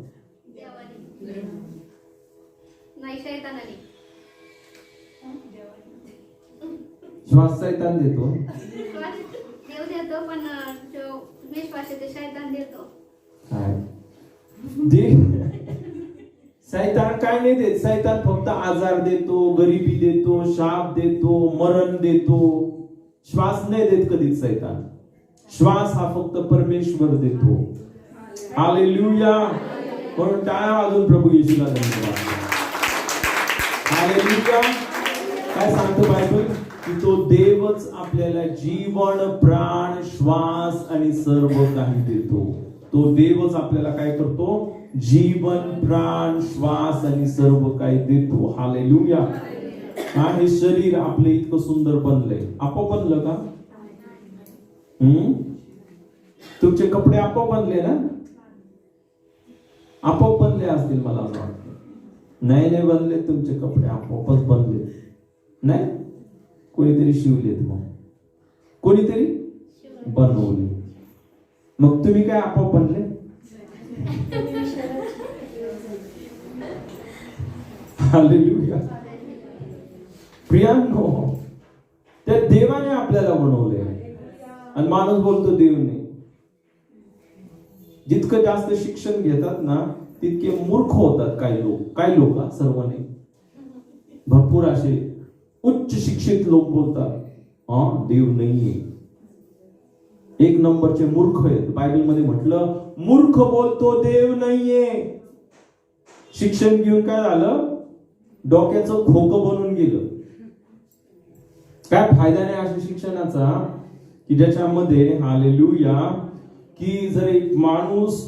श्वास शैतान देतो. देव देतो, पण जो विश्वास आहे ते शैतान देतो. शैतान काय नाही देत. शैतान फक्त आजार देतो, गरिबी देतो, शाप देतो, मरण देतो. श्वास नाही देत कधीच शैतान. श्वास हा फक्त परमेश्वर देतो. हालेलुया. म्हणून टाळ्या वाजून प्रभू येशूला धन्यवाद. हालेलुया. काय सांगतो बायबल की तो देवच आपल्याला जीवन, प्राण, श्वास आणि सर्व काही देतो. तो देवच आपल्याला काय करतो? जीवन, प्राण, श्वास आणि सर्व काही देतो. हालेलुया. हे शरीर आपले इतकं सुंदर बनलंय, आपोआप बनलं का? तुमचे कपडे आपोआप बनले ना? आपोआप बनले असतील मला असं वाटतं. नाही बनले तुमचे कपडे, आपोआपच बनले. नाही, कोणीतरी शिवलेत, मग कोणीतरी बनवले. मग तुम्ही काय आपोआप बनले? हालेलुया. प्रियांनो, त्या देवाने आपल्याला बनवले. आणि माणूस बोलतो देव नाही. जितकं जास्त शिक्षण घेतात ना तितके मूर्ख होतात काही लोक सर्व नाही. भरपूर असे उच्च शिक्षित लोक बोलतात देव नाहीये. एक नंबरचे मूर्ख आहेत. बायबल मध्ये म्हटलं, मूर्ख बोलतो देव नाहीये. शिक्षण घेऊन काय झालं? डोक्याचं खोकं बनून गेलं. काय फायदा नाही अशा शिक्षणाचा की ज्याच्यामध्ये, हालेलुया, की जर एक माणूस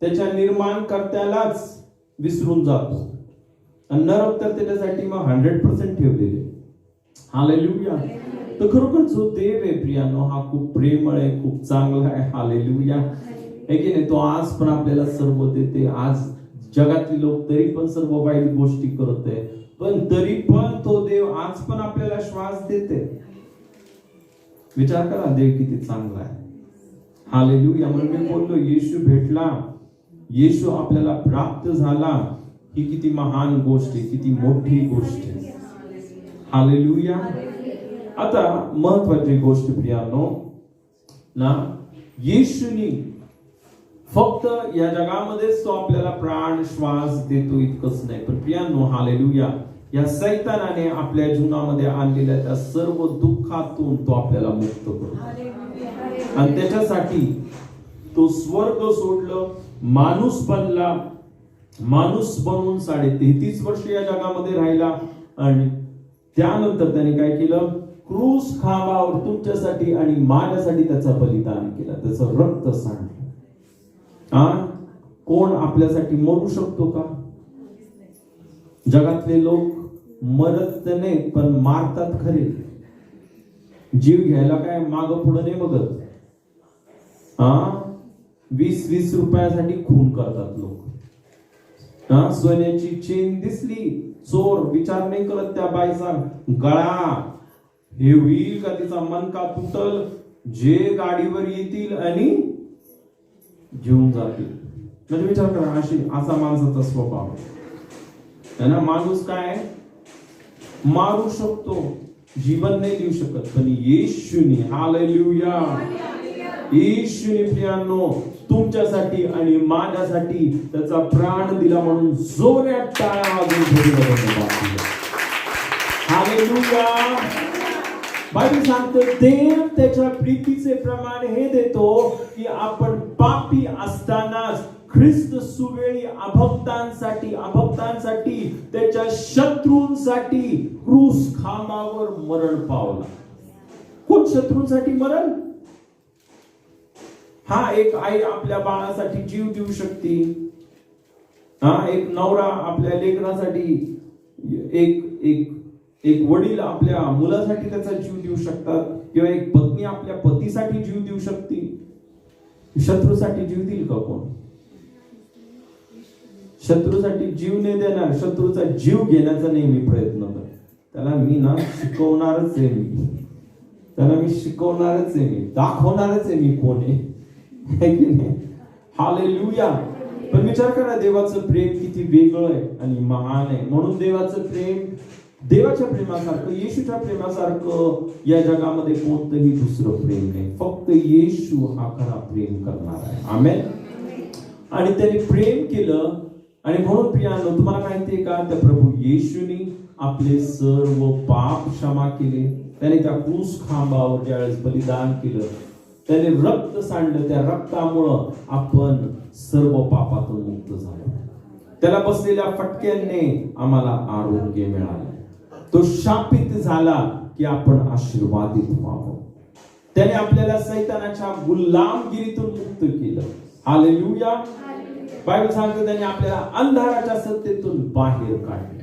त्याच्या निर्माण कर्त्यालाच विसरून जातो आणि नरक तर त्याच्यासाठी मग 100% ठेवलेले. हालेलुया. तर खरोखर जो देव आहे प्रियानो, हा खूप प्रेमळ आहे, खूप चांगला आहे. हालेलुया. आहे की नाही? तो आज पण आपल्याला सर्व देते. आज जगातले लोक तरी पण सर्व वाईट गोष्टी करत आहे, पण तरी पण तो देव आज पण आपल्याला श्वास देते. विचार करा, देव किती चांगला आहे. हालेलुया. म्हणून मी बोललो, येशू भेटला, येशू आपल्याला प्राप्त झाला, ही किती महान गोष्ट आहे, किती मोठी गोष्ट आहे. हालेलुया. आता महत्वाची गोष्ट प्रियानो ना, येशूनी फक्त या जगामध्येच तो आपल्याला प्राण, श्वास देतो इतकंच नाही, पण प्रियानो, हालेलुया, या शैतानाने आपल्या जीवनामध्ये आणलेल्या त्या सर्व दुःखातून तो आपल्याला मुक्त करतो. आणि त्याच्यासाठी तो स्वर्ग सोडलं, माणूस बनला, माणूस बनवून 33.5 वर्ष या जगामध्ये राहिला. आणि त्यानंतर त्याने काय केलं? क्रूस खांबावर तुमच्यासाठी आणि माझ्यासाठी त्याचं बलिदान केलं, त्याचं रक्त सांडलं. कोण आपल्यासाठी मरू शकतो का? जगातले लोक मरत नाहीत, पण मारतात खरे. जीव घ्यायला काय मागं पुढं नाही बघत. 20-20 रुपयासाठी खून करतात लोक. सोन्याची चेन दिसली, चोर विचार नाही करत त्या बाईचा गळा हे होईल का, तिचा मनका तुटल, जे गाडीवर येतील आणि घेऊन जातील. म्हणजे विचार करा, असा माणसाचा स्वभाव आहे ना. माणूस काय मारू शकतो, जीवन नाही देऊ शकत, पण येशूने, हालेलुया, येशूने प्रियांनो तुमच्यासाठी आणि माझ्यासाठी त्याचा प्राण दिला. म्हणून जोरात टाळ्या वाजवून हालेलुया. बायबल सांगतो देव त्याच्या प्रीतीचे प्रमाण हे देतो की आपण पापी असतानाच ख्रिस्त सुवेळी अभक्तांसाठी त्याच्या शत्रूंसाठी क्रूस खांबावर मरण पावला. कोण शत्रूंसाठी मरण? हा, एक आई आपल्या बाळासाठी जीव देऊ शकते. हा, एक नवरा आपल्या लेकरासाठी, एक वडील आपल्या मुलासाठी त्याचा जीव देऊ शकतात, किंवा एक पत्नी आपल्या पतीसाठी जीव देऊ शकते. शत्रूसाठी जीव देईल का कोण? शत्रूसाठी जीव नाही देणार. शत्रूचा जीव घेण्याचा नेहमी प्रयत्न कर. त्याला मी शिकवणारच आहे. मी दाखवणारच आहे मी कोण आहे. हालेलुया. पण विचार करा, देवाचं प्रेम किती वेगळं आहे आणि महान आहे. म्हणून देवाचं प्रेम, देवाच्या प्रेमासारखं, येशूच्या प्रेमासारखं या जगामध्ये कोणतंही दुसरं प्रेम नाही. फक्त येशू हा खरा प्रेम करणार आहे. आमेन. आणि त्याने प्रेम केलं, आणि म्हणून प्रियानो, तुम्हाला माहितीये का, त्या प्रभू येशूनी आपले सर्व पाप क्षमा केले. त्याने त्या क्रूस खांबावर ज्यावेळेस बलिदान केलं, त्याने रक्त सांडलं. त्या रक्तामुळं आपण सर्व पापातून मुक्त झालो. त्याला बसलेल्या फटक्यांनी आम्हाला आरोग्य मिळालं. तो शापित झाला की आपण आशीर्वादित व्हावं. त्याने आपल्याला सैतानाच्या गुलामगिरीतून मुक्त केलं. हालेलुया. बायबल सांगते त्याने आपल्याला अंधाराच्या सत्तेतून बाहेर काढले.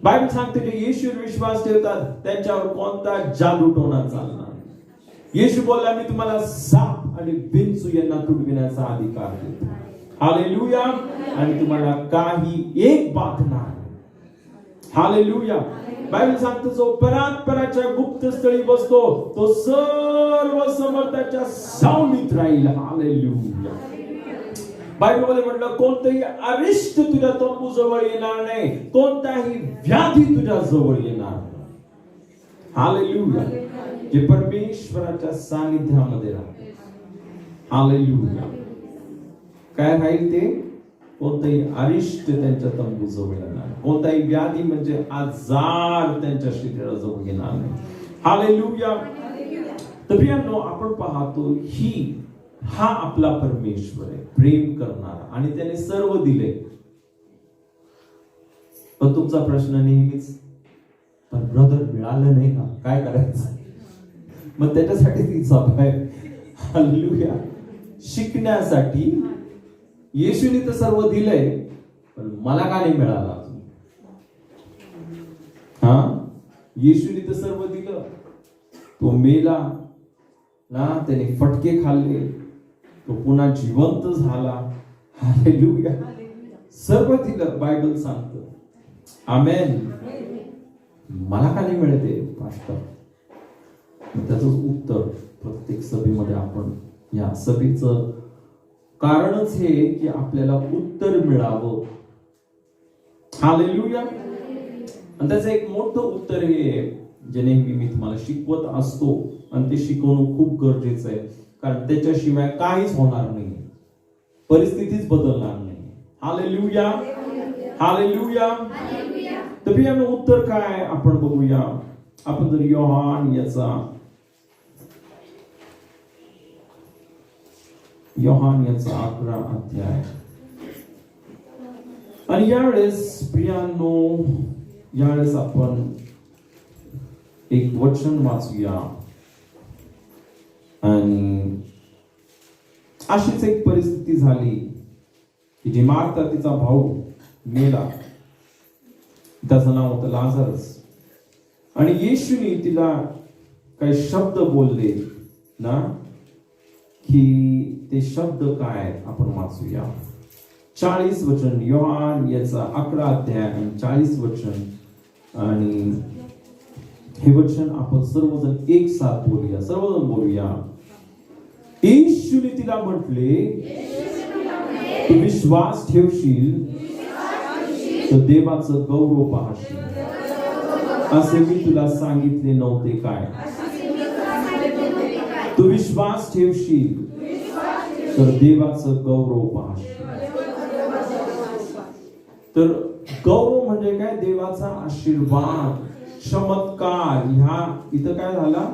बायबल सांगते जे येशूवर विश्वास ठेवतात त्यांच्यावर कोणता जादूटोणा चालणार. येशू बोलला, मी तुम्हाला साप आणि विंचू यांना तुडविण्याचा अधिकार देतो. हालेलुया. आणि तुम्हाला काही एक बाधणार. हालेलुया. बायबल सांगतो जो परात्पराच्या गुप्त स्थळी बसतो तो सर्व समर्थाच्या सावलीत राहील. हालेलुया. बायबलमध्ये म्हटलं, कोणतंही अरिष्ट तुझ्या तंबू जवळ येणार नाही, कोणताही व्याधी तुझ्या जवळ येणार नाही. हालेलुया. जे परमेश्वराच्या सानिध्यामध्ये राहते. हालेलुया. काय राहील ते? कोणताही अरिष्ट त्यांच्या तंबू जवळ येणार, कोणताही व्याधी म्हणजे आजार त्यांच्या शरीराजवळ येणार नाही. हालेलुया. तर प्रियांनो, आपण पाहतो हा आपला परमेश्वर आहे, प्रेम करणारा, आणि त्याने सर्व दिले. पण तुमचा प्रश्न नेहमीच, पण ब्रदर मिळालं नाही ना, काय करायचं? मग त्याच्यासाठी ती सभा आहे. हालेलुया. शिकण्यासाठी. येशूने तर सर्व दिलंय, पण मला का नाही मिळालं अजून? येशूने तर सर्व दिलं, तो मेला ना, त्याने फटके खाल्ले, तो पुन्हा जिवंत झाला. हालेलुया. सर्व दिलं. बायबल सांगतं. आमेन. मला का नाही मिळते पास्टर? त्याचं उत्तर प्रत्येक सभेमध्ये आपण, या सभेचं कारणच हे की आपल्याला उत्तर मिळावं. हालेलुया. आणि त्याचं एक मोठं उत्तर हे जे नेहमी मी तुम्हाला शिकवत असतो, आणि ते शिकवणं खूप गरजेचं आहे, कारण त्याच्याशिवाय काहीच होणार नाही, परिस्थितीच बदलणार नाही. हालेलुया. हालेलुया. तर प्रियानो, उत्तर काय आपण बघूया. आपण जर योहान याचा 11 अध्याय, आणि यावेळेस प्रियानो, यावेळेस आपण एक वचन वाचूया. आणि अशीच एक परिस्थिती झाली की जी मार्था, तिचा भाऊ मेला, त्याचं नाव होतं लाजरस, आणि येशूने तिला काही शब्द बोलले ना, की ते शब्द काय आपण वाचूया. 40 वचन, योहान याचा 11 अध्याय आणि 40 वचन. आणि हे वचन आपण सर्वजण एक साथ बोलूया. सर्वजण बोलूया. येशूने तिला म्हटले, तू विश्वास ठेवशील तर देवाचं गौरव पाहशील. असे मी तुला सांगितले नव्हते काय? तू विश्वास ठेवशील तर देवाचं गौरव पाहशील. तर गौरव म्हणजे काय? देवाचा आशीर्वाद. चमत्कार. ह्या इथं काय झाला?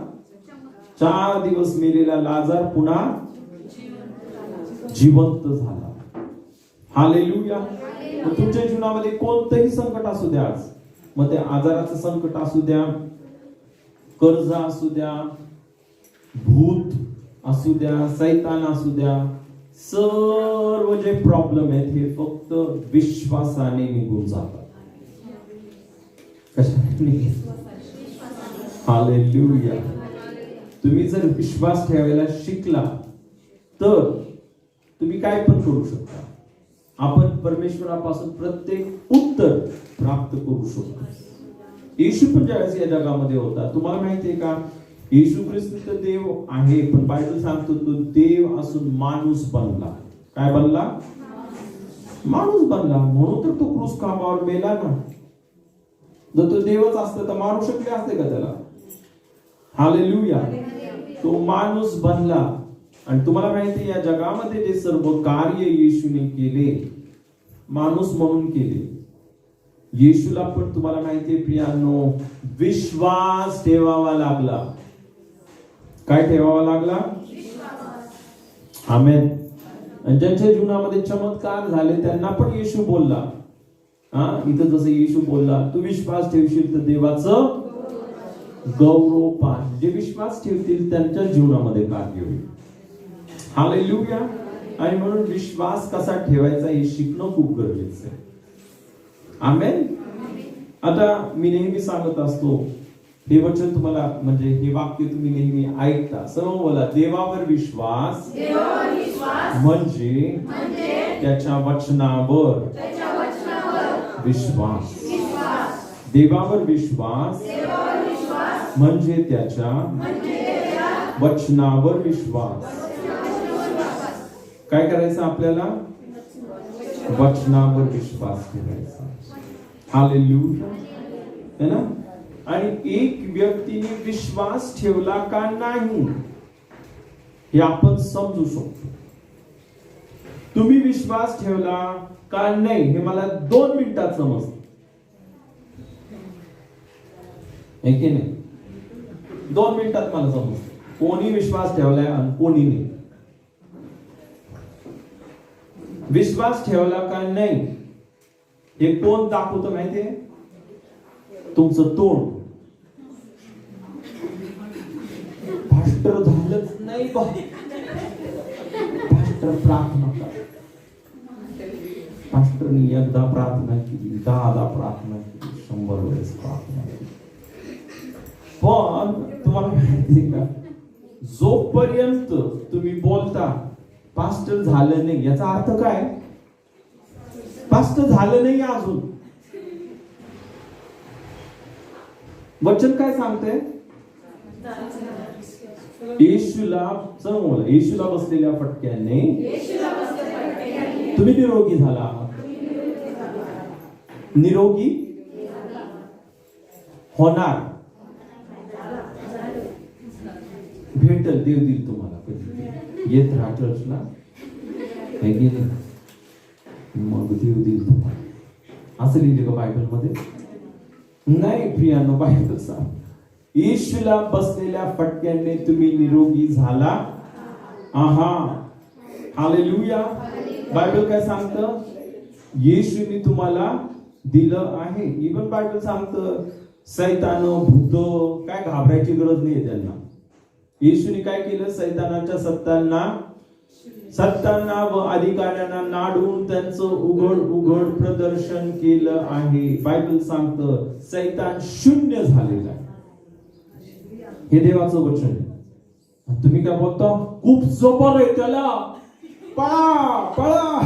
4 दिवस मेलेला लाजार पुन्हा जिवंत झाला. हालेलुया. मग तुमच्या जीवनामध्ये कोणतंही संकट असू द्या आज, मग ते आजाराचं संकट असू द्या, कर्ज असू द्या, भूत असू द्या, सैतान असू द्या, सर्व जे प्रॉब्लेम आहेत हे फक्त विश्वासाने निघून जातात. कशाने? हालेलुया. तुम्ही जर विश्वास ठेवायला शिकला तर तुम्ही काय पण करू शकता. आपण परमेश्वरापासून प्रत्येक उत्तर प्राप्त करू शकतो. येशू पण ज्यावेळेस या जगामध्ये होता, तुम्हाला माहितीये का, येशू ख्रिस्त तर देव आहे, पण बायबल सांगतो तो देव असून माणूस बनला. काय बनला? माणूस बनला. म्हणून तर तो क्रूस खांबावर मेला ना. जर तो देवच असता तर मारू शकले असते का त्याला? हालेलुया. तो माणूस बनला. आणि तुम्हाला माहिती या जगामध्ये जे सर्व कार्य येशूने केले, माणूस म्हणून केले. येशूला पण तुम्हाला माहितीये प्रियांनो, विश्वास ठेवावा लागला. काय ठेवावा लागला? आमेन. आणि ज्यांच्या जीवनामध्ये चमत्कार झाले त्यांना पण येशू बोलला. इथं जसं येशू बोलला, तू विश्वास ठेवशील तर देवाचं गौरव पाह. जे विश्वास ठेवतील त्यांच्या जीवनामध्ये कार्य होईल. हालेलुया. आणि म्हणून विश्वास कसा ठेवायचा हे शिकणं खूप गरजेचं आहे. आमेन. आता मी नेहमी सांगत असतो, हे वचन तुम्हाला म्हणजे हे वाक्य तुम्ही नेहमी ऐकता. सर्व बोला, देवावर विश्वास म्हणजे त्याच्या वचनावर विश्वास. देवावर विश्वास म्हणजे त्याच्या वचनावर विश्वास. काय करायचं आपल्याला? वचनावर विश्वास ठेवायचा. हालेलुया. है ना. आणि एक व्यक्तीने विश्वास ठेवला का नाही हे आपण समजू शकतो. तुम्ही विश्वास ठेवला का नाही हे मला 2 मिनिटात समजतं. है की नाही? 2 मिनिटात मला समजतं कोणी विश्वास ठेवलाय आणि कोणी नाही. विश्वास ठेवला का नाही हे कोण दाखवतं माहितीये? तुमचं तोंड. पास्टर झालंच नाही बा, पास्टर प्रार्थना कर. पास्टरनी एकदा प्रार्थना केली, 10दा प्रार्थना केली, 100 वेळेस प्रार्थना केली. पण तुम्हाला माहिती का, जोपर्यंत तुम्ही बोलता पास्टर झालं नाही याचा अर्थ काय? पास्टर झालं नाही अजून. वचन काय सांगते? येशूला बसलेल्या फटक्याने तुम्ही निरोगी झाला. निरोगी होणार. भेटल, देव देईल तुम्हाला. येत राहा चर्चला, मग देव देईल तुम्हाला. असं लिहिले का बायबल मध्ये? नाही प्रियांनो, बायबल सांग येशूला बसलेल्या फटक्याने तुम्ही निरोगी झाला आहात. हालेलुया. बायबल काय सांगतं? येशूने तुम्हाला दिलं आहे. इवन बायबल सांगतं सैतान, भूत काय घाबरायची गरज नाही त्यांना. येशूने काय केलं? सैतानाच्या सत्तांना व अधिकाऱ्यांना नाडून त्यांचं उघड प्रदर्शन केलं आहे. बायबल सांगतं सैतान शून्य झालेला आहे. हे देवाचं वचन आहे. तुम्ही काय बोलता? खूप जबर आहे त्याला, पळा पळा.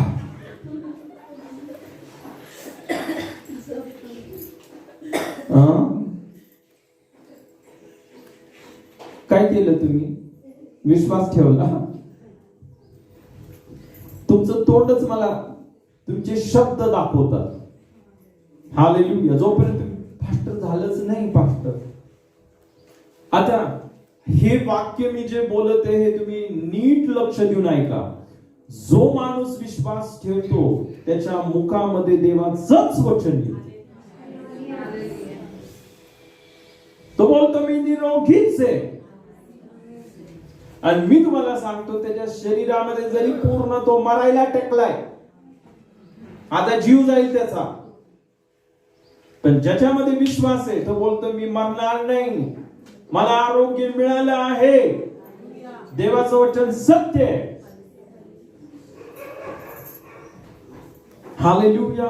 काय केलं तुम्ही? विश्वास ठेवला. तुमचं तोंडच मला तुमचे शब्द दाखवतात. हालेलुया. जोपर्यंत पास्टर झालंच नाही पास्टर. आता हे वाक्य मी जे बोलत आहे हे तुम्ही नीट लक्ष देऊन ऐका. जो माणूस विश्वास ठेवतो त्याच्या मुखामध्ये देवाचंच वचन येतं. तो बोलतो मी निरोगीच आहे. आणि मी तुम्हाला सांगतो त्याच्या शरीरामध्ये जरी पूर्ण तो मरायला टेकलाय, आता जीव जाईल त्याचा, पण ज्याच्यामध्ये विश्वास आहे तो बोलतो मी मरणार नाही, मला आरोग्य मिळालं आहे. देवाचं वचन सत्य आहे. हालेलुया.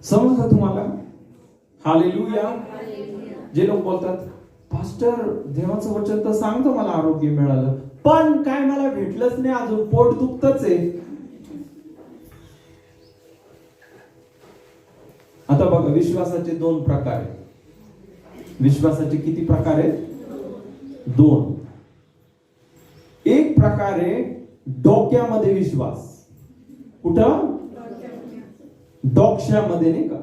समजलं तुम्हाला? हालेलुया. जे लोक बोलतात पास्टर देवाचं वचन तर सांगतो मला आरोग्य मिळालं, पण काय मला भेटलंच नाही, अजून पोट दुखतच आहे. आता बघा, विश्वासाचे 2 प्रकार आहेत. विश्वासाचे किती प्रकार आहेत? 2. एक प्रकारे डोक्यामध्ये विश्वास. कुठं? डोक्यामध्ये, नाही का?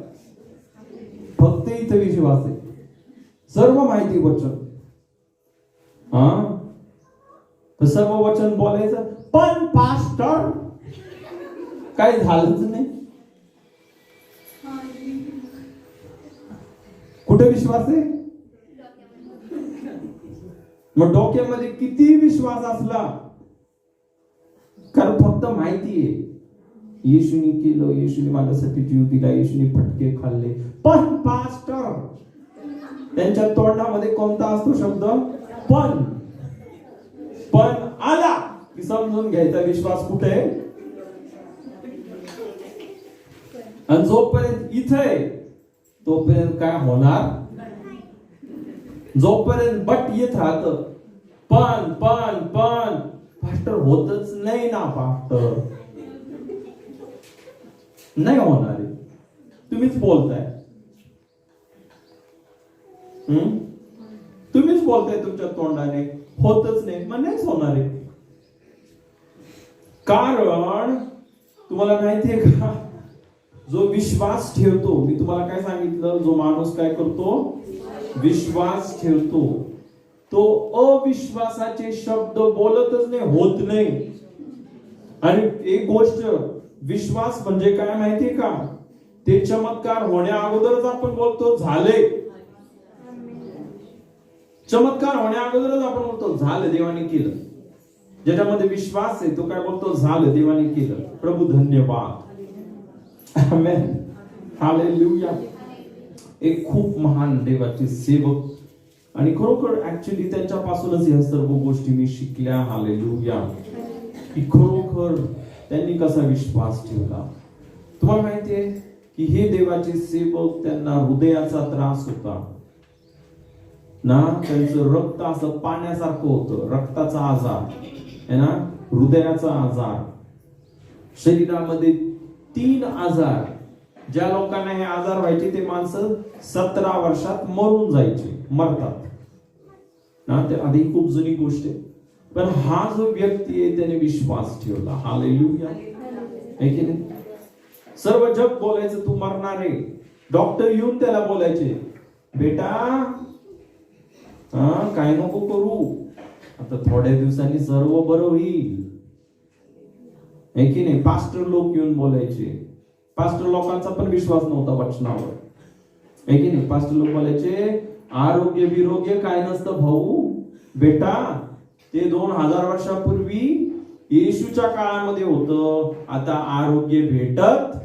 फक्त इथं विश्वास आहे, सर्व माहिती वचन, तर सर्व वचन बोलायचं, पण पास्टर काय झालंच नाही. कुठे विश्वास आहे? मग डोक्यामध्ये किती विश्वास असला, कारण फक्त माहिती आहे, येशूने केलं, येशूने माझ्यासाठी जीव दिला, येशूने फटके खाल्ले, पण पास्टर, त्यांच्या तोंडामध्ये कोणता असतो शब्द? पण. पण आला की समजून घ्यायचा विश्वास कुठे आहे. आणि जोपर्यंत इथे आहे तोपर्यंत काय होणार? जोपर्यंत बट येत राहत, पण पण पण पास्टर होतच नाही ना, पास्टर नाही होणार आहे. तुम्हीच बोलताय, तुम्हीच बोलताय तुमच्या तोंडाने, होतच नाही, मग नाहीच होणार आहे. कारण तुम्हाला माहितीये का, जो विश्वास ठेवतो, मी तुम्हाला काय सांगितलं, जो माणूस काय करतो? विश्वास ठेवतो, तो अविश्वासाचे शब्द बोलतच नाही, होत नाही. आणि एक गोष्ट, विश्वास म्हणजे काय माहितीये का? ते चमत्कार होण्या अगोदरच आपण बोलतो झाले. चमत्कार होण्या अगोदरच आपण बोलतो झालं, देवाने केलं. ज्याच्यामध्ये विश्वास आहे तो काय बोलतो? झालं, देवाने केलं. प्रभू धन्यवाद. आमेन. हालेलुया. एक खूप महान देवाचे सेवक, आणि खरोखर ऍक्च्युली त्यांच्यापासूनच या सर्व गोष्टी मी शिकल्या. हालेलुया. की खरोखर त्यांनी कसा विश्वास ठेवला. तुम्हाला माहितीये की हे देवाचे सेवक, त्यांना हृदयाचा त्रास होता ना, त्यांचं रक्त असं पाण्यासारखं होतं, रक्ताचा आजार है ना, हृदयाचा आजार, शरीरामध्ये 3 आजार. ज्या लोकांना हे आजार व्हायचे ते माणसं 17 वर्षात मरून जायचे, मरतात ना. ते आधी खूप जुनी गोष्ट आहे, पण हा जो व्यक्ती आहे त्याने विश्वास ठेवला. हालेलुया. आहे की नाही? सर्व जग बोलायचं तू मरणार आहे. डॉक्टर येऊन त्याला बोलायचे, बेटा काय नको करू, आता थोड्या दिवसांनी सर्व बरं होईल. आहे की नाही? पास्टर लोक येऊन बोलायचे. पास्टर लोकांचा पण विश्वास नव्हता वचनावर. आहे की नाही? पास्टर लोक बोलायचे आरोग्य विरोग्य काय नसतं भाऊ, बेटा ते 2000 वर्षापूर्वी येशूच्या काळामध्ये होतं, आता आरोग्य भेटत,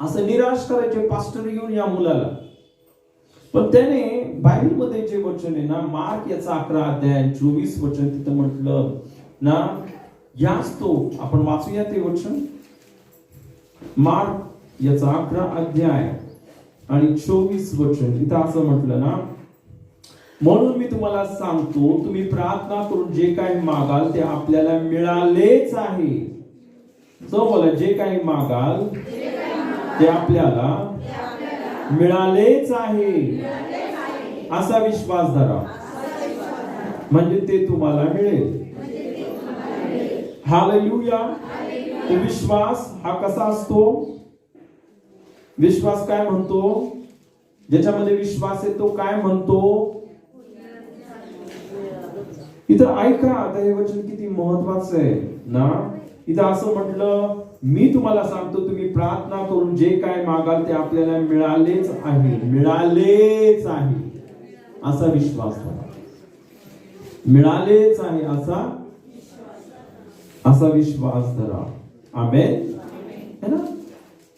असं निराश करायचे पास्टर येऊन या मुलाला. पण त्याने बायबलमध्ये जे वचन आहे ना, मार्क याचा 11 अध्याय 24 वचन, तिथं म्हटलं ना, याच तो आपण वाचूया ते वचन. मार्क याचा 11 अध्याय आणि 24 वचन, इथं असं म्हटलं ना, म्हणून मी तुम्हाला सांगतो, तुम्ही प्रार्थना करून जे काही मागाल ते आपल्याला मिळालेच आहे. तो बोला, जे काही मागाल ते आपल्याला मिळालेच आहे, असा विश्वास धरा, म्हणजे ते तुम्हाला मिळेल. हालेलुया. तो विश्वास हा कसा असतो? विश्वास काय म्हणतो? ज्याच्यामध्ये विश्वास आहे तो काय म्हणतो? इथं ऐका, आता हे वचन किती महत्वाचं आहे ना. इथं असं म्हटलं, मी तुम्हाला सांगतो, तुम्ही प्रार्थना करून जे काय मागाल ते आपल्याला मिळालेच आहे, मिळालेच आहे असा विश्वास करा. मिळालेच आहे असा विश्वास धरा. आमेन. है ना?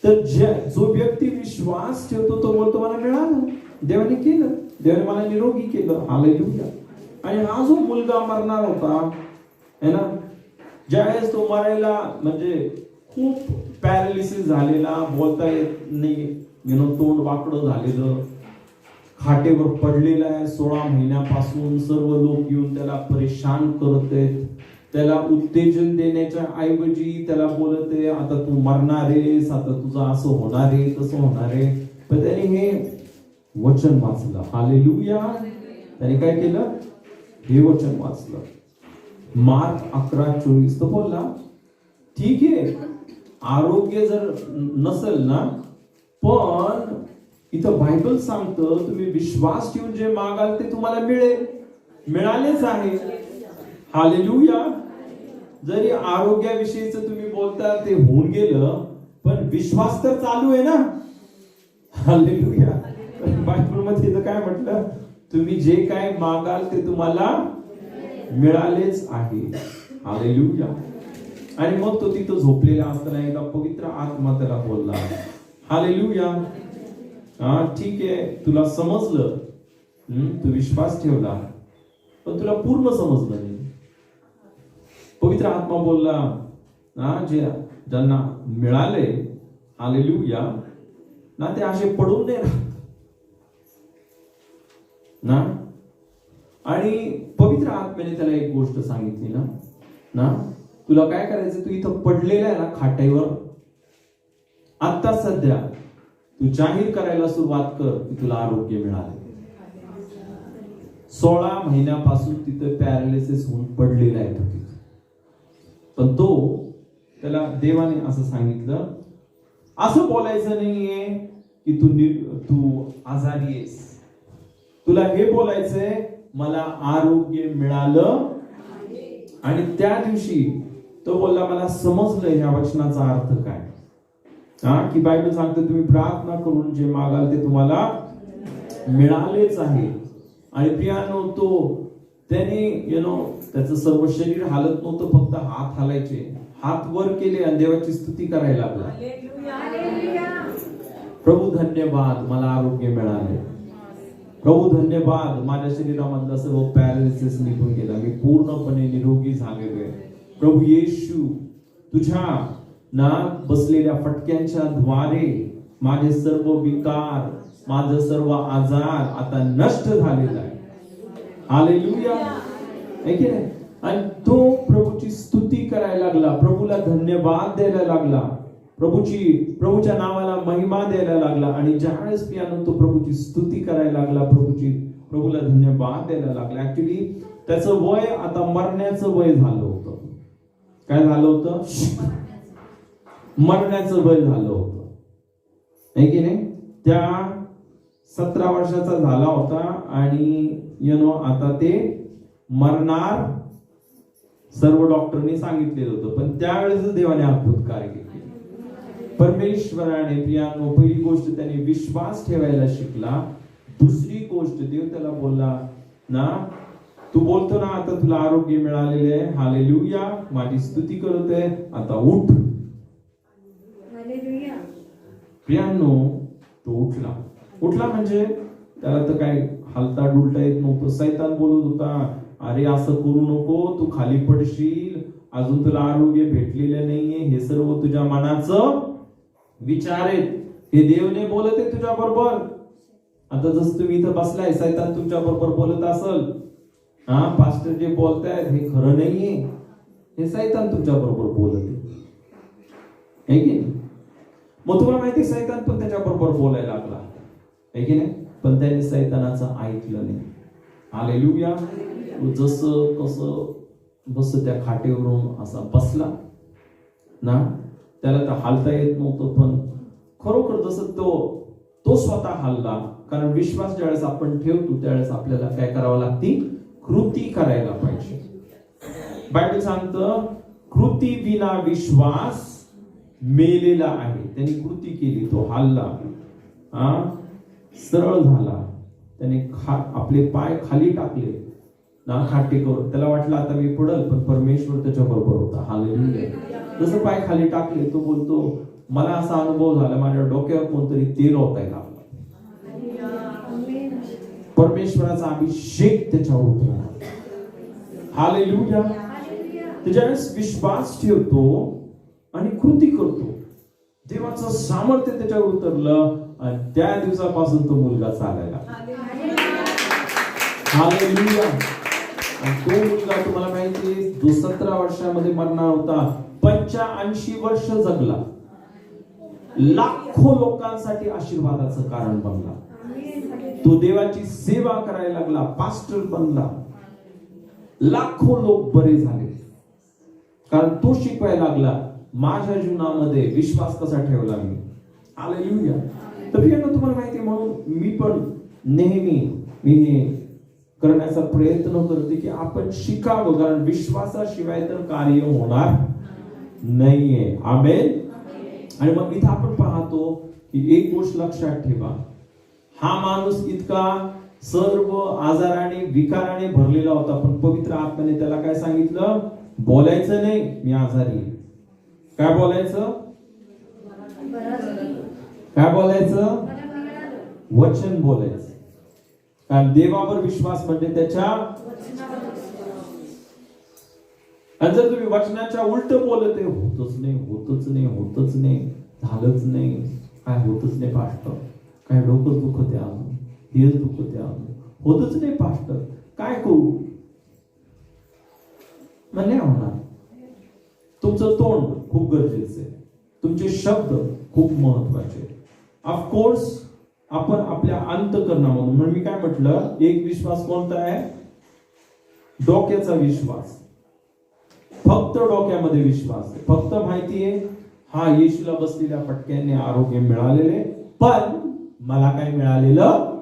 तर जो व्यक्ती विश्वास ठेवतो तो बोलतो मला मिळालं, देवाने केलं, देवाने मला निरोगी केलं. हालेलुया. आणि हा जो मुलगा मरणार होता है ना, ज्यावेळेस तो मरायला म्हणजे खूप पॅरालिसिस झालेला, बोलता येत नाही, तोंड वाकडं झालेलं, खाटेवर पडलेला आहे 16 महिन्यापासून. सर्व लोक येऊन त्याला परेशान करत आहेत, त्याला उत्तेजन देण्याच्या ऐवजी त्याला बोलत आहे आता तू मरणार आहेस, आता तुझं असं होणार आहे, तसं होणार आहे. पण त्याने हे वचन वाचलं. हालेलुया. त्याने काय केलं? हे वचन वाचलं. मार्क 11:24 तो बोलला ठीक आहे, आरोग्य जर नसेल ना, पण इथं बायबल सांगतं तुम्ही विश्वास ठेवून जे मागाल ते तुम्हाला मिळेल, मिळालेच आहे. हालेलुया. जरी आरोग्याविषयीच तुम्ही बोलता ते होऊन गेलं, पण विश्वास तर चालू आहे ना. हालेलुया. बायबल मध्ये काय म्हटलं? तुम्ही जे काय मागाल ते तुम्हाला मिळालेच आहे. हालेलुया. आणि मग तो तिथं झोपलेला असताना एकदा पवित्र आत्मा त्याला बोलला. हालेलुया. ठीक आहे, तुला समजलं, तू विश्वास ठेवला, पण तुला पूर्ण समजलं नाही. पवित्र आत्मा बोलला ज्यांना मिळाले, हालेलुया, ना ते असे पडून नाही राहत ना. आणि पवित्र आत्म्याने त्याला एक गोष्ट सांगितली ना, तुला काय करायचं, तू इथं पडलेला आहे ना खाटेवर, आता सध्या तू जाहीर करायला सुरुवात कर की तुला आरोग्य मिळाले. 16 महिन्यापासून तिथे पॅरालिसिस होऊन पडलेला आहे तो तिथे. पण तो त्याला देवाने असं सांगितलं, असं बोलायचं नाहीये की तू आजारी आहेस, तुला हे बोलायचंय मला आरोग्य मिळालं. आणि त्या दिवशी तो बोलला मला समजलं ह्या वचनाचा अर्थ काय. की बायबल सांगते तुम्ही प्रार्थना करून जे मागाल ते तुम्हाला मिळालेच आहे. आणि प्रियानो, तो त्याने त्याचं सर्व शरीर हालत नव्हतं, फक्त हात हालायचे, हात वर केले आणि देवाची स्तुती करायला लागला. प्रभू धन्यवाद, मला आरोग्य मिळाले. प्रभू धन्यवाद, माझ्या शरीरामधला सर्व पॅरालिसिस निघून गेला, मी पूर्णपणे निरोगी झालेलो आहे. प्रभू येशू, तुझ्या ना बसलेल्या फटक्यांच्या द्वारे माझे सर्व विकार, माझं सर्व आजार आता नष्ट झालेला आहे. हालेलुया. आहे की नाही? आणि तो प्रभूची स्तुती करायला लागला, प्रभूला धन्यवाद द्यायला लागला, प्रभूच्या नावाला महिमा द्यायला लागला. आणि ज्यावेळेस पियानो तो प्रभूची स्तुती करायला लागला, प्रभूला धन्यवाद द्यायला लागला, ऍक्च्युली त्याचं वय आता मरण्याचं वय झालं होतं. काय झालं होतं? मरण्याचं वय झालं होतं. आहे की नाही? त्या 17 वर्षाचा झाला होता आणि आता ते मरणार, सर्व डॉक्टरनी सांगितलेलं होतं. पण त्यावेळेस देवाने अद्भुत कार्य केले. परमेश्वराने प्रियानो, पहिली गोष्ट त्याने विश्वास ठेवायला शिकला. दुसरी गोष्ट देव त्याला बोलला ना, तू बोलतो ना आता तुला आरोग्य मिळालेले आहे, हालेलुया, माझी स्तुती करत आहे, आता उठ. प्रियानो, तो उठला म्हणजे त्याला तर काय हलता डुलता येत नव्हतं. सैतान बोलत होता, अरे असं करू नको, तू खाली पडशील, अजून तुला आरोग्य भेटलेलं नाहीये, हे सर्व तुझ्या मनाचं विचार आहेत, हे देवने बोलत आहे तुझ्या बरोबर. आता जसं तुम्ही इथं बसलाय, सैतान तुमच्या बरोबर बोलत असल, पास्टर जे बोलतायत हे खरं नाहीये, हे सैतान तुमच्या बरोबर बोलत आहे की नाही? मग तुम्हाला माहिती, सैतान पण त्याच्या बरोबर बोलायला लागला, आहे की नाही? पण त्याने सैतानाचं ऐकलं नाही. हालेलुया. जसं कसं बस त्या खाटेवरून असा बसला ना, त्याला तर हालता येत नव्हतं, पण खरोखर जसं तो स्वतः हल्ला. कारण विश्वास ज्यावेळेस आपण ठेवतो त्यावेळेस आपल्याला काय करावं लागते? कृती करायला पाहिजे. बायबल सांगतं, कृती विना विश्वास मेलेला आहे, त्यांनी कृती केली, तो हलला, सरळ झाला, त्याने आपले पाय खाली टाकले ना, खाटेकर. त्याला वाटलं आता मी पडल, पण परमेश्वर त्याच्या बरोबर होता. हालेलुया. जसं पाय खाली टाकले, तो बोलतो, मला असा अनुभव झाला, माझ्या डोक्यावर कोणतरी तेल ओतायला लागला. परमेश्वराचा अभिषेक त्याच्यावर उतरला. हालेलुया. त्याच्यावेळेस विश्वास ठेवतो आणि कृती करतो. देवाचं सामर्थ्य त्याच्यावर उतरलं आणि त्या दिवसापासून तो मुलगा चालायला. हालेलुया. आणि तो मुलगा तुम्हाला माहिती आहे, जो 17 वर्षामध्ये मरणार होता, 85 वर्ष जगला. लाखो लोकांसाठी आशीर्वादाचं कारण बनला. तो देवाची सेवा करायला लागला, पास्टर बनला. लाखो लोक बरे झाले, कारण तो शिकवायला लागला माझ्या जीवनामध्ये विश्वास कसा ठेवला मी. हालेलुया. तर प्रियांनो, तुम्हाला माहिती आहे, म्हणून मी पण नेहमी हे करण्याचा प्रयत्न करते की आपण शिकावं, कारण विश्वासाशिवाय तर कार्य होणार नाहीये. आमेन. आणि मग इथं आपण पाहतो की एक गोष्ट लक्षात ठेवा, हा माणूस इतका सर्व आजाराने विकाराने भरलेला होता, पण पवित्र आत्म्याने त्याला काय सांगितलं? बोलायचं नाही मी आजारी. काय बोलायचं? काय बोलायचं? वचन बोलायचं. कारण देवावर विश्वास म्हणजे त्याच्या, आणि जर तुम्ही वचनाच्या उलट बोलत आहे, होतच नाही, होतच नाही, होतच नाही, झालंच नाही, काय होतच नाही पास्टर, काय डोकं दुखत आहे अजून, हेच दुखत आहे अजून, होतच नाही पास्टर, काय करू? म्हणजे होणार. तुमचं तोंड खूप गरजेचं आहे, तुमचे शब्द खूप महत्वाचे. ऑफकोर्स आपण आपल्या अंतःकरणामधून, म्हणून मी काय म्हटलं, एक विश्वास कोणता आहे? डोक्याचा विश्वास. फक्त डोक्यामध्ये विश्वास, फक्त माहितीये हा येशूला बसलेल्या फटक्याने आरोग्य मिळालेले, पण मला काय मिळालेलं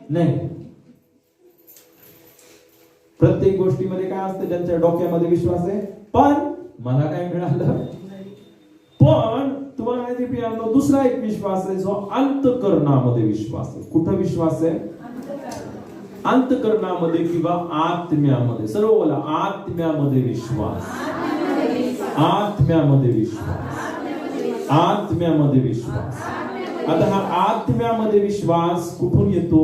नाही. प्रत्येक गोष्टीमध्ये काय असतं? ज्यांच्या डोक्यामध्ये विश्वास आहे, पण मला काय मिळालं. पण तुम्हाला माहिती आहे, दुसरा एक विश्वास आहे जो अंतःकरणामध्ये विश्वास आहे. कुठं विश्वास आहे? अंतःकरणामध्ये किंवा आत्म्यामध्ये. सर्व बोला, आत्म्यामध्ये विश्वास. आत्म्यामध्ये विश्वास. आत्म्यामध्ये विश्वास. आता हा आत्म्यामध्ये विश्वास कुठून येतो?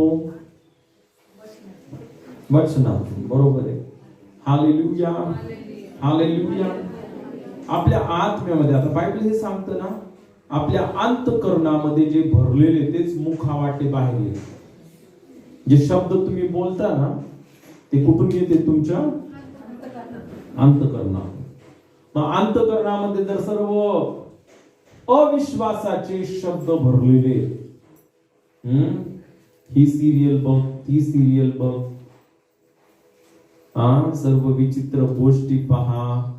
वचनातून. बरोबर आहे. हालेलुया. हालेलुया. आपल्या आत्म्यामध्ये, आता बायबल हे सांगतं ना, आपल्या अंतःकरणामध्ये जे भरलेले तेच मुखावाटे बाहेर येते. जे शब्द तुम्ही बोलता ना, ते कुठून येते? तुमच्या अंतःकरणातून. मग अंतःकरणामध्ये जर सर्व अविश्वासाचे शब्द भरलेले, ही सिरियल बघ, ती सिरियल बघ, सर्व विचित्र गोष्टी पहा,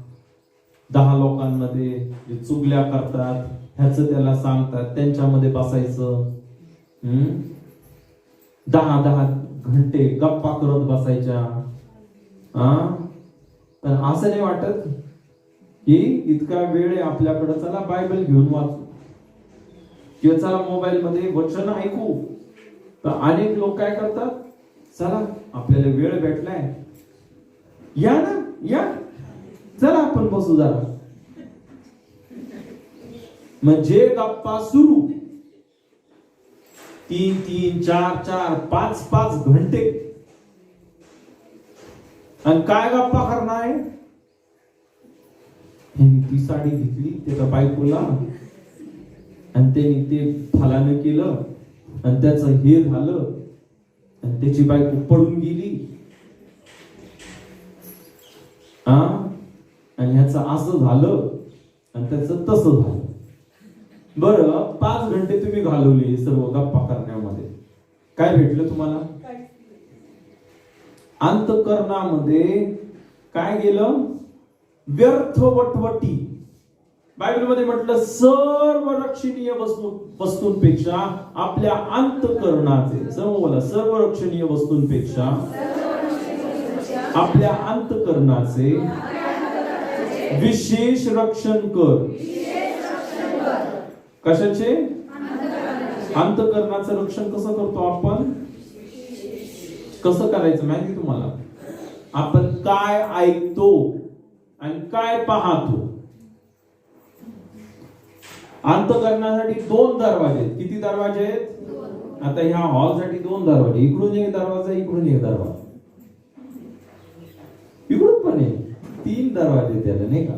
10 लोकांमध्ये जे चुगल्या करतात, ह्याच त्याला सांगतात, त्यांच्यामध्ये बसायचं, 10 घंटे गप्पा करत बसायच्या. पण असं नाही वाटत की इतका वेळ आहे आपल्याकडे, चला बायबल घेऊन वाचू किंवा चला मोबाईल मध्ये वचन ऐकू. तर अनेक लोक काय करतात? चला आपल्याला वेळ भेटलाय, या ना, या, चला आपण बसू जरा. म्हणजे गप्पा सुरू 3-3, 4-4, 5-5 घंटे. आणि काय गप्पा करणार आहे? ती साडी घेतली त्याच्या बायकोला, आणि त्यांनी ते फलानं केलं, आणि त्याचं हे झालं, आणि त्याची बायको पडून गेली, आणि ह्याचं असं झालं, आणि त्याचं तसं झालं. बरं, 5 घंटे तुम्ही घालवले सर्व गप्पा करण्यामध्ये, काय भेटलं तुम्हाला? अंतःकरणामध्ये काय गेलं? व्यर्थ वटवटी. बायबलमध्ये म्हटलं, सर्व रक्षणीय वस्तूंपेक्षा आपल्या अंतःकरणाचे, सर्व रक्षणीय वस्तूंपेक्षा आपल्या अंतःकरणाचे विशेष रक्षण कर. कशाचे? अंतःकरणाचं रक्षण कसं करतो आपण? कसं करायचं माहिती तुम्हाला? आपण काय ऐकतो आणि काय पाहतो. अंतःकरणासाठी 2 दरवाजे आहेत. किती दरवाजे आहेत? आता ह्या हॉल साठी 2 दरवाजे. इकडून एक दरवाजा, इकडून एक दरवाजा, इकडून पण आहे. 3 दरवाजे त्याला, नाही का?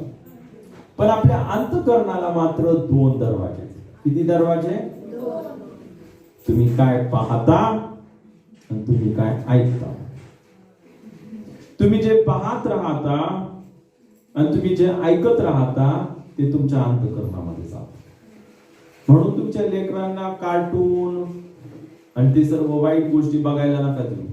पण आपल्या अंतःकरणाला मात्र 2 दरवाजे. किती दरवाजे? 2. तुम्ही काय पाहता आणि तुम्ही काय ऐकता. तुम्ही जे पाहत राहता आणि तुम्ही जे ऐकत राहता ते तुमच्या अंतःकरणामध्ये जातं. म्हणून तुमच्या लेकरांना कार्टून आणि ते सर्व वाईट गोष्टी बघायला नका देऊ.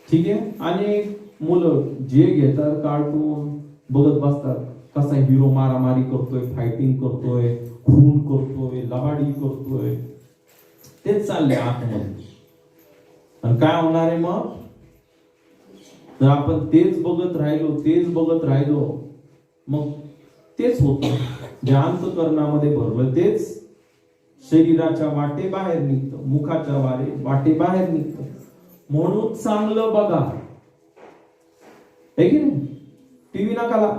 ठीक आहे? आणि मुलं जे घेतात कार्टून बघत बसतात, कसा हिरो मारामारी करतोय, फायटिंग करतोय, खून करतोय, लबाडी करतोय, तेच चाललंय आतमध्ये. आणि काय होणार आहे मग? जर आपण तेच बघत राहिलो मग तेच होतं. जे अंतःकरणामध्ये भरलं तेच शरीराच्या वाटे बाहेर निघतं, मुखाच्या वाटे बाहेर निघतं. म्हणून चांगलं बघा. है की नाही? टीव्ही नका.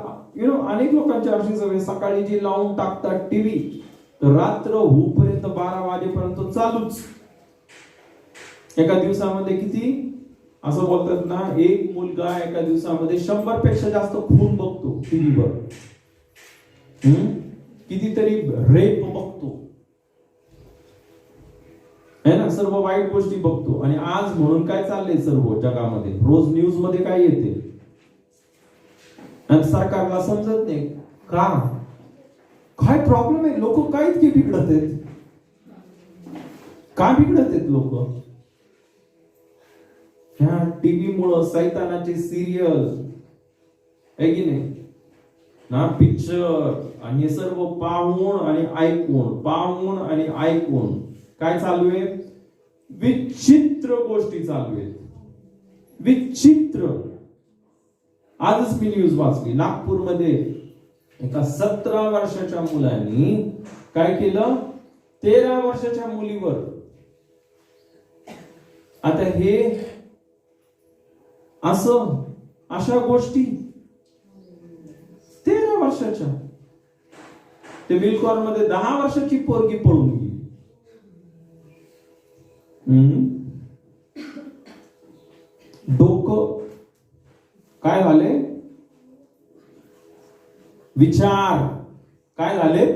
अनेक लोकांची अशी सवय, सकाळी जी लावून टाकतात टीव्ही, तर रात्र होईपर्यंत 12 वाजेपर्यंत चालूच. एका दिवसामध्ये किती असं बोलतात ना, एक मुलगा एका दिवसामध्ये 100 पेक्षा जास्त खून बघतो टीव्हीवर. कितीतरी रेप बघतो, है ना, सर्व वाईट गोष्टी बघतो. आणि आज म्हणून काय चाललंय सर्व जगामध्ये, रोज न्यूज मध्ये काय येते आणि सरकारला समजत नाही का काय प्रॉब्लेम आहे. लोक काय इतके बिघडत आहेत? का बिघडत आहेत लोक? ह्या टीव्ही मुळे, सैतानाचे सिरियल, आहे की नाही ना, पिक्चर, आणि हे सर्व पाहून आणि ऐकून काय चालू आहे? विचित्र गोष्टी चालू आहेत. विचित्र. आजच मी न्यूज वाचली, नागपूरमध्ये एका 17 वर्षाच्या मुलांनी काय केलं? 13 वर्षाच्या मुलीवर. आता हे अशा गोष्टी 13 वर्षाच्या. ते बिलकॉर मध्ये 10 वर्षाची पोरगी पळून गेली. डोकं काय झाले? विचार काय झाले?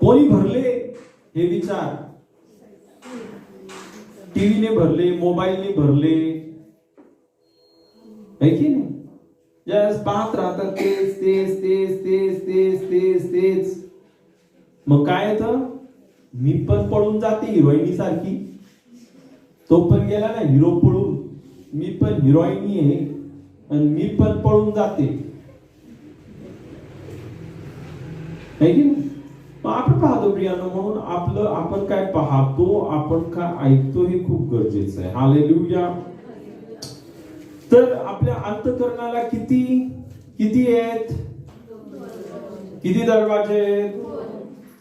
कोणी भरले हे विचार? टीव्हीने भरले, मोबाईलने भरले, है की नाही? ज्यावेळेस पाहत राहतात तेच. मग काय येतं? मी पण पळून जाते हिरोईनी सारखी. तो पण गेला ना हिरो पळून, मी पण हिरोईनी आहे आणि मी पण पळून जाते, है की नाही? आपण पाहतो प्रियानो. म्हणून आपण काय पाहतो, आपण काय ऐकतो हे खूप गरजेचं आहे. हालेलुया. तर आपल्या अंतःकरणाला किती आहेत? किती दरवाजे आहेत?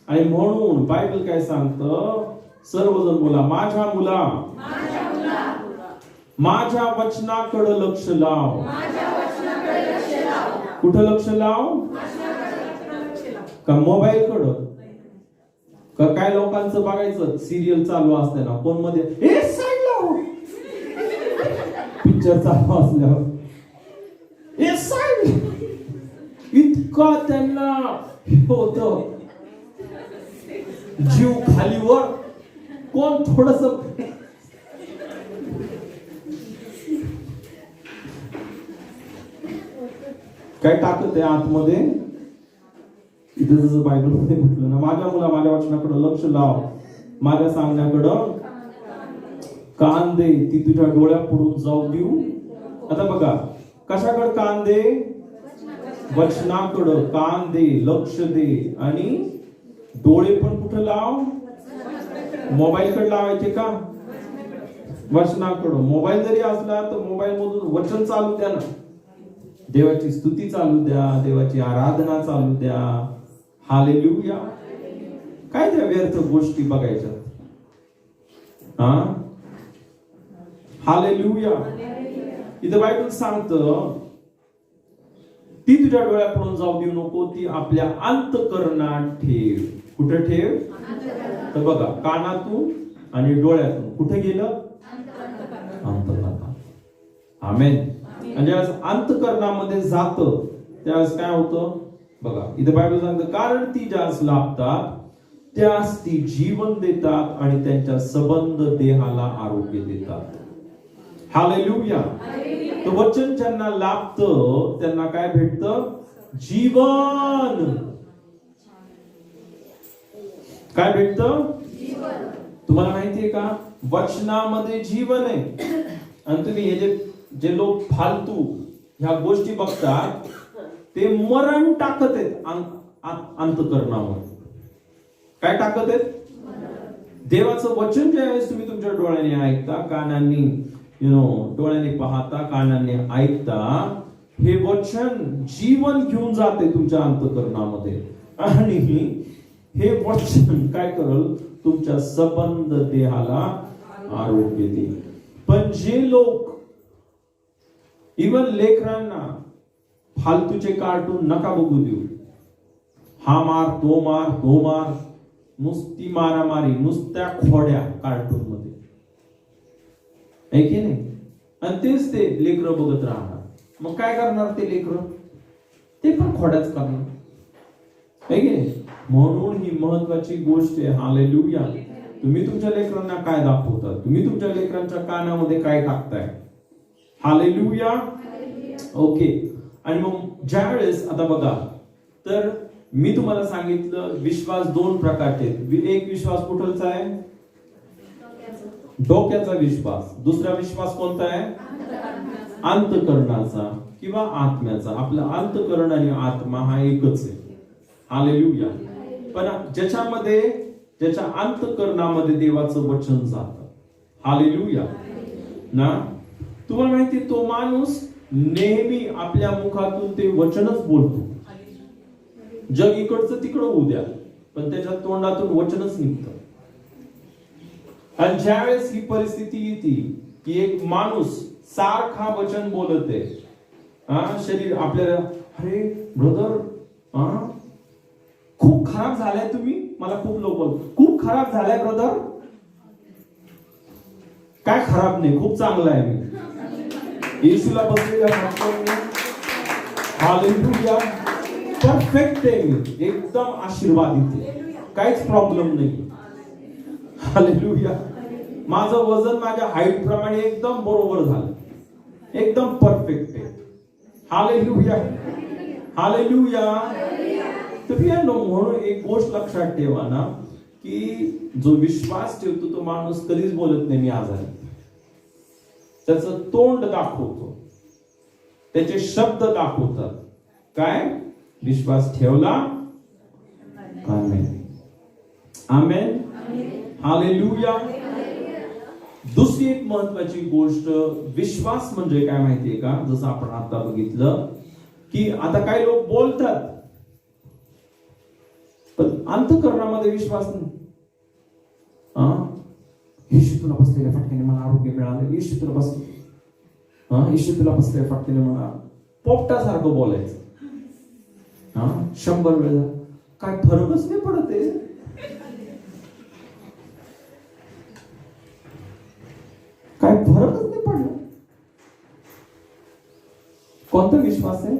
आणि म्हणून बायबल काय सांगतं? सर्वजण बोला, माझ्या मुला माझ्या वचनाकडे लक्ष लाव. कुठं लक्ष लाव? का मोबाईल कडं? का काय लोकांचं बघायचं सिरियल चालू असताना फोन मध्ये पिक्चर चालू असल्यावर इतका त्यांना होत, जीव खालीवर. कोण थोडस काय टाकत आहे आतमध्ये? इथे जसं बायबल मध्ये म्हटलं ना, माझ्या मुला माझ्या वचनाकडे लक्ष लाव, माझ्या सांगण्याकडं कान दे, ती तुझ्या डोळ्या पुढून जाऊ देऊ. आता बघा, कशाकडे कान दे? वचनाकडं कान दे, लक्ष दे. आणि डोळे पण कुठं लाव? मोबाईल कडे लावायचे का? वचनाकडं. मोबाईल जरी असला तर मोबाईल मधून वचन चालू द्या ना. देवाची स्तुती चालू द्या, देवाची आराधना चालू द्या. हालेलुया. काय त्या व्यर्थ गोष्टी बघायच्या? हा, हालेलुया. इथं बायबल सांगतं, ती तुझ्या डोळ्यापुढून जाऊ देऊ नको, ती आपल्या अंतःकरणात ठेव. कुठं ठेव? तर बघा, कानातून आणि डोळ्यातून कुठे गेलं? अंतःकरणात. आमेन. आणि ज्यावेळेस अंतःकरणामध्ये जातं त्यावेळेस काय होतं बघा, इथे बायबल सांगतं, कारण ती ज्यास लाभतात त्यास ती जीवन देतात आणि त्यांच्या संबंध देहाला आरोग्य देतात. हालेलुया. तर वचन ज्यांना लाभतं त्यांना काय भेटतं? जीवन. काय भेटतं? तुम्हाला माहितीये का, वचनामध्ये जीवन आहे. आणि तुम्ही हे जे लोक फालतू ह्या गोष्टी बघतात ते मरण टाकत आहेत अंतःकरणावर. काय टाकत आहेत? देवाचं वचन ज्यावेळेस तुम्ही तुमच्या डोळ्याने ऐकता, कानांनी डोळ्याने पाहता, कानांनी ऐकता, हे वचन जीवन घेऊन जाते तुमच्या अंतःकरणामध्ये. आणि हे वचन काय करल? तुमच्या संबंध देहाला आरोग्य देईल. पण जे लोक इवन लेकरांना फालतूचे कार्टून नका बघू देऊ, हा मार तो मार तो मार, नुसती मारामारी, नुसत्या खोड्या कार्टून मध्ये, आहे की नाही? आणि तेच ते लेकरं बघत राहणार. मग काय करणार ते लेकरं? ते पण खोड्याच करणार, आहे की नाही? म्हणून ही महत्वाची गोष्ट आहे. हालेलुया. तुम्ही तुमच्या लेकरांना काय दाखवता? तुम्ही तुमच्या लेकरांच्या कानामध्ये काय टाकताय? हालेलुया. ओके. आणि मग ज्यावेळेस आता बघा, तर मी तुम्हाला सांगितलं विश्वास दोन प्रकारचे आहेत. एक विश्वास कुठलचा आहे? डोक्याचा विश्वास. दुसरा विश्वास कोणता आहे? अंतःकरणाचा किंवा आत्म्याचा. आपलं अंतःकरण आणि आत्मा हा एकच आहे. हालेलुया. पण ज्याच्या अंतःकरणामध्ये देवाचं वचन जातं. हालेलुया ना. तुम्हाला माहिती, तो माणूस नेहमी आपल्या मुखातून ते वचनच बोलतो. जग इकडचं तिकडं होऊ द्या, पण त्याच्या तोंडातून वचनच निघतं. आणि ज्यावेळेस ही परिस्थिती येते की एक माणूस सारखा वचन बोलत आहे, शरीर आपल्याला, अरे ब्रदर खूप खराब झालाय तुम्ही, मला खूप लोक बोल, खूप खराब झालाय ब्रदर. काय खराब नाही, खूप चांगला आहे मी. येशूला बसलेल्या भक्तांनी, हालेलुया, परफेक्ट आहे मी, एकदम आशीर्वादित आहे, काहीच प्रॉब्लेम नाही. हालेलुया. माझं वजन माझ्या हाईट प्रमाणे एकदम बरोबर झालं, एकदम परफेक्ट आहे. हालेलुया. हालेलुया. तर म्हणून एक गोष्ट लक्षात ठेवा ना, की जो विश्वास ठेवतो तो माणूस कधीच बोलत नाही मी आजारी. त्याचं तोंड दाखवतो, त्याचे शब्द दाखवतात. काय? विश्वास ठेवला. आमेन. आमेन. हालेलुया. दुसरी एक महत्वाची गोष्ट, विश्वास म्हणजे काय माहितीये का? जसं आपण आता बघितलं की आता काही लोक बोलतात पण अंतःकरणामध्ये विश्वास नाही. येशू तुला बसलेल्या फटक्याने मला आरोग्य मिळालं, येशू तुला बसलेल्या फटक्याने मला, पोपटासारखं बोलायचं 100 वेळा, काय फरकच नाही पडत आहे. काय फरकच नाही पडला. कोणता विश्वास आहे?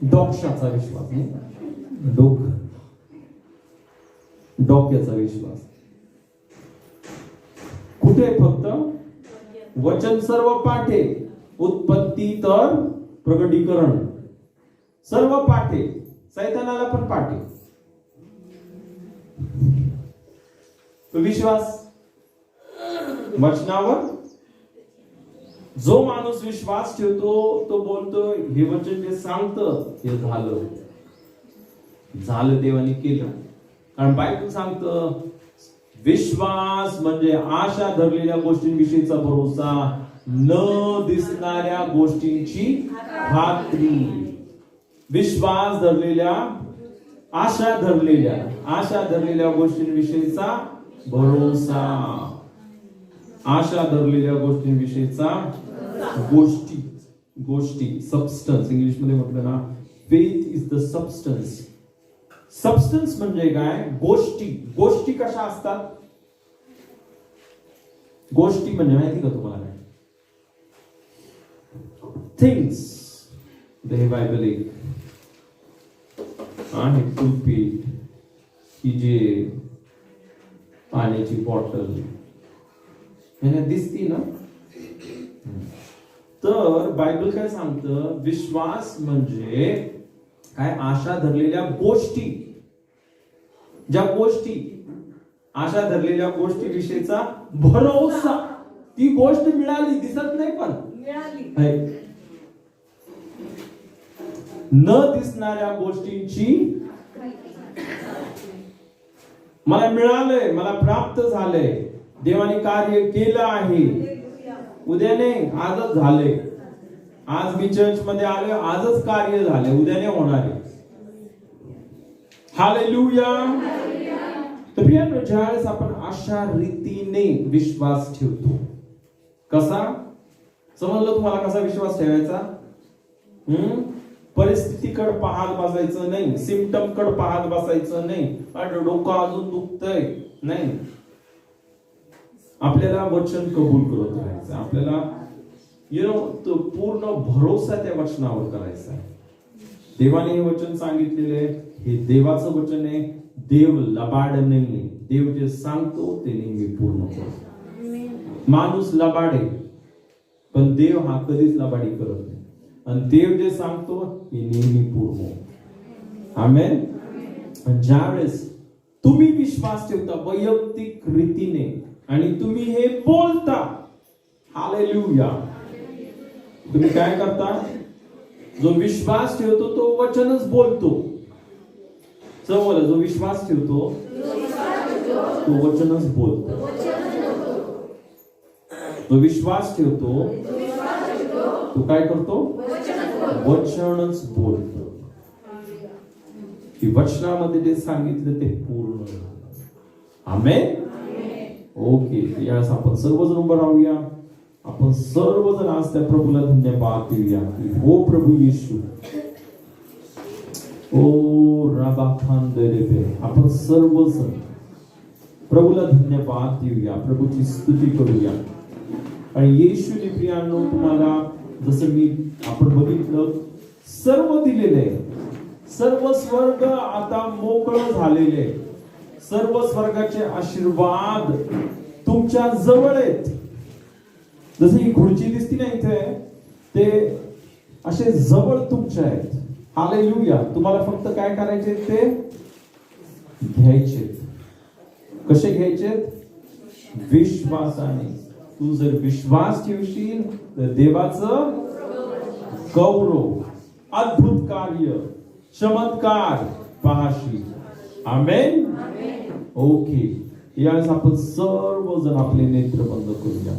डोक्याचा विश्वास नाही, डोक्याचा विश्वास. कुठे? फक्त वचन सर्व पाठे, उत्पत्ती तर प्रकटीकरण, सर्व पाठे. सैतानाला पण पाठे. विश्वास वचनावर. जो माणूस विश्वास ठेवतो तो बोलतो हे वचन जे सांगतं हे झालं, देवाने केलं. कारण बायबल सांगतं विश्वास म्हणजे आशा धरलेल्या गोष्टींविषयीचा भरोसा, न दिसणाऱ्या गोष्टींची खात्री. विश्वास धरलेल्या, आशा धरलेल्या गोष्टींविषयीचा भरोसा. आशा धरलेल्या गोष्टींविषयीचा गोष्टी सबस्टन्स. इंग्लिश मध्ये म्हटलं ना, faith is the substance. Substance म्हणजे काय? गोष्टी कशा असतात? गोष्टी म्हणजे माहिती का तुम्हाला काय? थिंग्स. हे बायबल एक आहे, टूथपीठ, ही जे पाण्याची बॉटल दिसती ना. तर बायबल काय सांगतं? विश्वास म्हणजे काय? आशा धरलेल्या गोष्टी. ज्या गोष्टी, आशा धरलेल्या गोष्टी विषयीचा भरोसा. ती गोष्ट मिळाली, दिसत नाही पण मिळाली. न दिसणाऱ्या गोष्टींची, मला मिळालंय, मला प्राप्त झालंय, देवाने कार्य केलं आहे. उद्या नाही, आजच झाले. आज मी चर्च मध्ये आले, आजच कार्य झाले, उद्या नाही होणार आहे. हालेलुया. तर प्रियांनो, ज्यावेळेस आपण अशा रीतीने विश्वास ठेवतो, कसा? समजलं तुम्हाला कसा विश्वास ठेवायचा? परिस्थितीकडे पाहत बसायचं नाही, सिम्पटम कडे पाहत बसायचं नाही, डोकं अजून दुखतंय नाही. आपल्याला वचन कबूल करत राहायचं. आपल्याला तो पूर्ण भरोसा त्या वचनावर करायचा आहे. देवाने हे वचन सांगितलेले, हे देवाचं वचन आहे. देव लबाड नाही. देव जे सांगतो ते नेहमी पूर्ण करतो. माणूस लबाड आहे, पण देव हा कधीच लबाडी करत नाही. आणि देव जे सांगतो हे नेहमी पूर्ण. आमेन. ज्या वेळेस तुम्ही विश्वास ठेवता वैयक्तिक रीतीने आणि तुम्ही हे बोलता, हालेलुया, तुम्ही काय करता? जो विश्वास ठेवतो तो वचनच बोलतो. समोर जो विश्वास ठेवतो तो वचनच बोलतो. जो विश्वास ठेवतो तो काय करतो? वचनच बोलतो. की वचनामध्ये जे सांगितलं ते पूर्ण. आमेन. ओके. यावेळेस आपण सर्वजण उभं राहूया. आपण सर्वजण आज त्या प्रभूला धन्यवाद देऊया. हो प्रभू येशू. ओ राबाखांदरेबे. आपण सर्वजण प्रभूला धन्यवाद देऊया, प्रभूची स्तुती करूया. आणि येशूने प्रियांनो, तुम्हाला जसं आपण बघितलं, सर्व दिलेले, सर्व स्वर्ग आता मोकळं झालेले, सर्व स्वर्गाचे आशीर्वाद तुमच्या जवळ आहेत. जसं ही खुर्ची दिसती ना इथे, ते असे जवळ तुमच्या आहेत. हालेलुया. तुम्हाला फक्त काय करायचे? ते घ्यायचे. कसे घ्यायचे? विश्वासाने. तू जर विश्वास ठेवशील तर देवाचं गौरव, अद्भुत कार्य, चमत्कार पाहशील. आमेन. ओके. यावेळेस आपण सर्वजण आपले नेत्र बंद करूया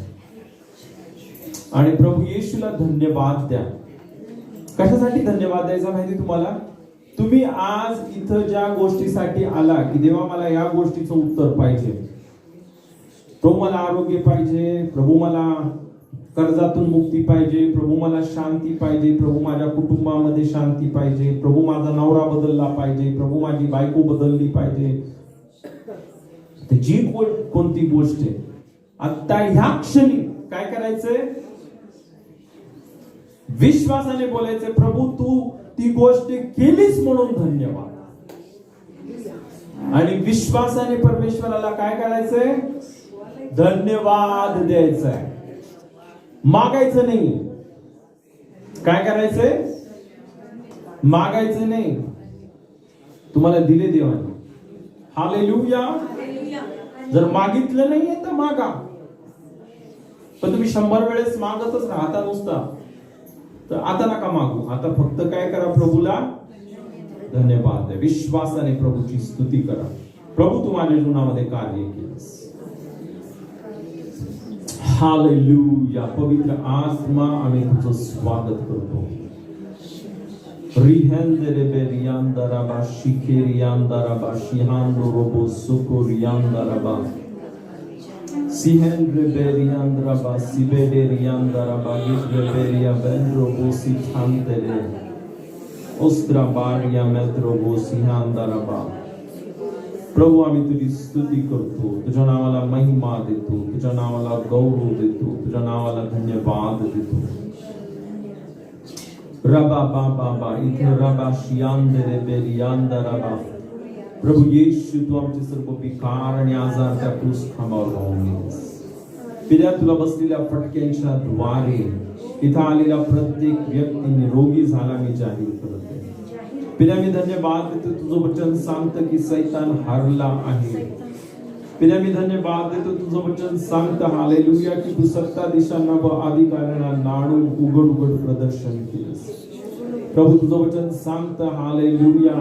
आणि प्रभू येशूला धन्यवाद द्या. कशासाठी धन्यवाद द्यायचा माहिती तुम्हाला? तुम्ही आज इथं ज्या गोष्टीसाठी आला, की देवा मला या गोष्टीचं उत्तर पाहिजे, प्रभू मला आरोग्य पाहिजे, प्रभू मला कर्जातून मुक्ती पाहिजे, प्रभू मला शांती पाहिजे, प्रभू माझ्या कुटुंबामध्ये शांती पाहिजे, प्रभू माझा नवरा बदलला पाहिजे, प्रभू माझी बायको बदलली पाहिजे. जी कोणती गोष्ट आहे, आता ह्या क्षणी काय करायचंय? विश्वासाने बोलायचे, प्रभू तू ती गोष्ट केलीस म्हणून धन्यवाद. आणि विश्वासाने परमेश्वराला काय करायचंय? धन्यवाद द्यायचा. मागायचं नाही. काय करायचंय? मागायचं नाही. तुम्हाला दिले देवाने. हालेलुया. जर मागितलं नाहीये तर मागा. पण तुम्ही 100 वेळेस मागतच राहता नुसता, तर आता नका मागू. आता फक्त काय करा? प्रभूला धन्यवाद द्या. विश्वासाने प्रभूची स्तुती करा. प्रभू तू माझ्या जीवनामध्ये कार्य केलंस. हालेलुया. पवित्र आत्मा आम्ही तुझं स्वागत करतो. रिहेंदरे बेरियांदाराबा शिकेरियांदाराबा शिहांदो रोबो सुकोरियांदाराबा सिहेंद्रे बेरियांदाराबा सिबेरियांदाराबा गिद्रे बेरिया बेंद्रोबो सिथांतेरे ओस्त्रा बारिया मेद्रोबो सिहांदाराबा. प्रभू आम्ही तुझी स्तुती करतो, तुझ्या नावाला महिमा देतो, तुझ्या नावाला गौरव देतो, तुझ्या नावाला धन्यवाद देतो. रबा बाबा बा इथे रबा शियांदरे बेरियांदा रबा. प्रभू येशू तू आमचे सर्व विकार आणि आजार त्या क्रूस खांबावर वाहून गेलेस. पित्या तुला बसलेल्या फटक्यांच्या द्वारे इथं आलेला प्रत्येक व्यक्ती निरोगी झाला मी जाहीर करते. पित्या मी धन्यवाद देतो, तुझं वचन सांगतं की सैतान हारला आहे. पित्या मी धन्यवाद देतो, तुझं वचन सांगतं हालेलुया की तू सत्ता दिशांना व अधिकाऱ्यांना नाडून उघड उघड प्रदर्शन केलंस. प्रभू तुझं वचन सांगतं हालेलुया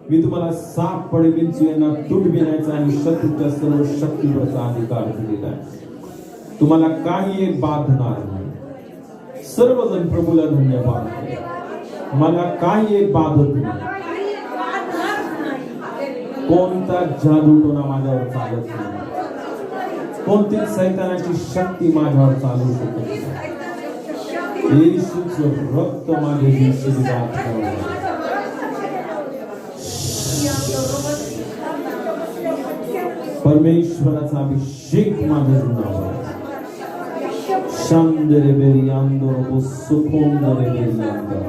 मी तुम्हाला साप पडे बिंचू यांना तुडविण्याचा आणि शत्रूच्या सर्व शक्तीवरचा अधिकार दिलेला आहे. तुम्हाला काही एक बाधणार नाही. सर्वजण प्रभूला धन्यवाद. मला काही एक बाधत नाही. कोणता जादूटोना माझ्यावर चालत नाही. कोणती सैतानाची शक्ती माझ्यावर चालू शकत नाही. येशूचं रक्त माझ्या शरीरात ठेवलं. परमेश्वराचा अभिषेक माझ्या जीवनावर. शांदरे बेरियांदो रोबो सुकोंदरे बेरियांदो.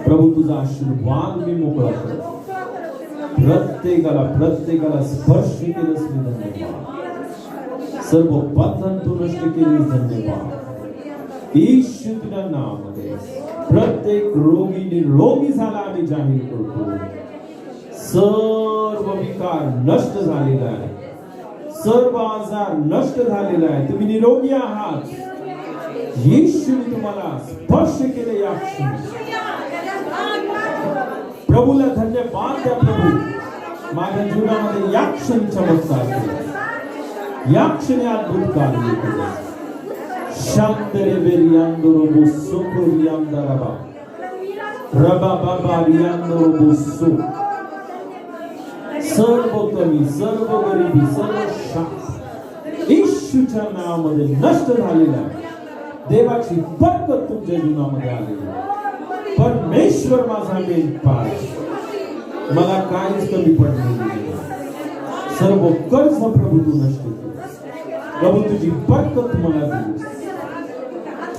प्रभू तुझा आशीर्वाद मी मोकळा करतो. प्रत्येकाला स्पर्श केलंस मी धन्यवाद. सर्व बंधन तू नष्ट केलीस धन्यवाद. येशू तुझ्या नावामध्ये प्रत्येक रोगी निरोगी झाला आम्ही जाहीर करतो. सर्व विकार नष्ट झालेला आहे. सर्व आजार नष्ट झालेला आहे. तुम्ही निरोगी आहात. येशूने तुम्हाला स्पर्श केले या क्षणी. प्रभूला धन्यवाद द्या. प्रभू माझ्या जीवनामध्ये या क्षणी चमत्कार केला. या क्षणी अद्भुत कार्य केले. शांतरे बेरियांदो रोबो सुकोरियांदाराबा रबा बाबा रियांदो रोबो सु. सर्व कमी, सर्व गरिबी, सर्व शाप येशूच्या नावामध्ये नष्ट झालेला आहे. देवाची बरकत तुमच्या जीवनामध्ये आलेली आहे. परमेश्वर माझा मेंढपाळ. मला काहीच कमी पडलेली नाही. सर्व कर्ज प्रभू तू नष्ट केलीस. प्रभू तुझी बरकत मला दिलीस.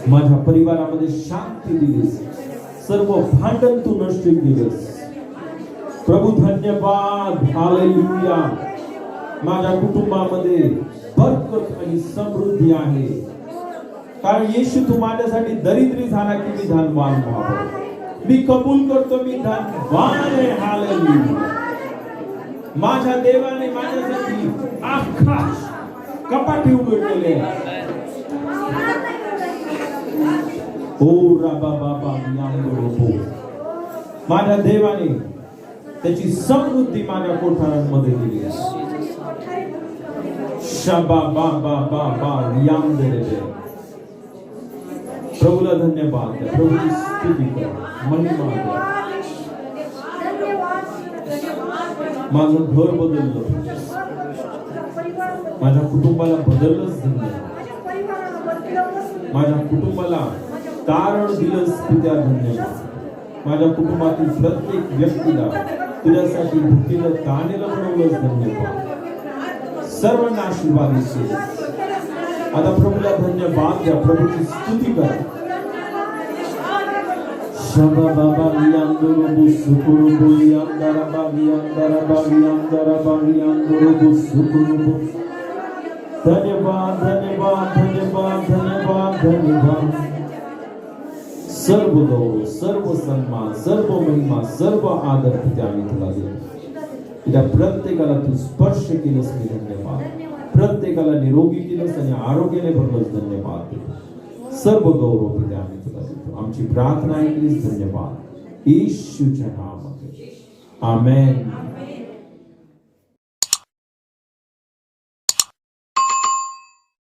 माझ्या परिवारामध्ये शांती दिलीस. सर्व भांडण तू नष्ट केलीस. प्रभू धन्यवाद. हालेलुया. माझ्या कुटुंबामध्ये बरकत आणि समृद्धी आहे. कारण येशू तू माझ्यासाठी दरिद्री झाला की मी धनवान व्हावं. मी कबूल करतो मी धनवान आहे. हालेलुया. माझ्या देवाने माझ्यासाठी आकाश कपाटी उघडलेले आहे. ओ रबा बाबा रोबो. माझ्या देवाने त्याची समृद्धी माझ्या कोठारांमध्ये दिली आहे. शबा बाबा बाबा रियांदरे. प्रभूला धन्यवाद द्या. प्रभूची स्तुती करा. महिमा द्या. माझं घर बदललं. माझ्या कुटुंबाला बदललंच धन्यवाद. माझ्या कुटुंबाला तारण दिलंच पित्या धन्यवाद. माझ्या कुटुंबातील प्रत्येक व्यक्तीला तुझ्यासाठी भुकेलं तानेलं बनवलंच धन्यवाद. सर्वांना आशीर्वादित केलं. आता प्रभूला धन्यवाद द्या. प्रभूची स्तुती करा. शबा बाबा रियांदो रोबो सुकुरुबो रियांदारा बागियांदारा बागियांदारा बागियांदो रोबो सुकुरुबो. धन्यवाद धन्यवाद धन्यवाद धन्यवाद धन्यवाद. सर्व गौरव, सर्व सन्मान, सर्व महिमा, सर्व आदर पित्या आम्ही तुला देतो. त्या प्रत्येकाला तू स्पर्श केलंस मी धन्यवाद. प्रत्येकाला निरोगी केलंस आणि आरोग्याने भरलंस धन्यवाद. सर्व गौरव पित्या आम्ही तुला देतो. आमची प्रार्थना ऐकलीस धन्यवाद. येशूच्या नावामध्ये आमेन.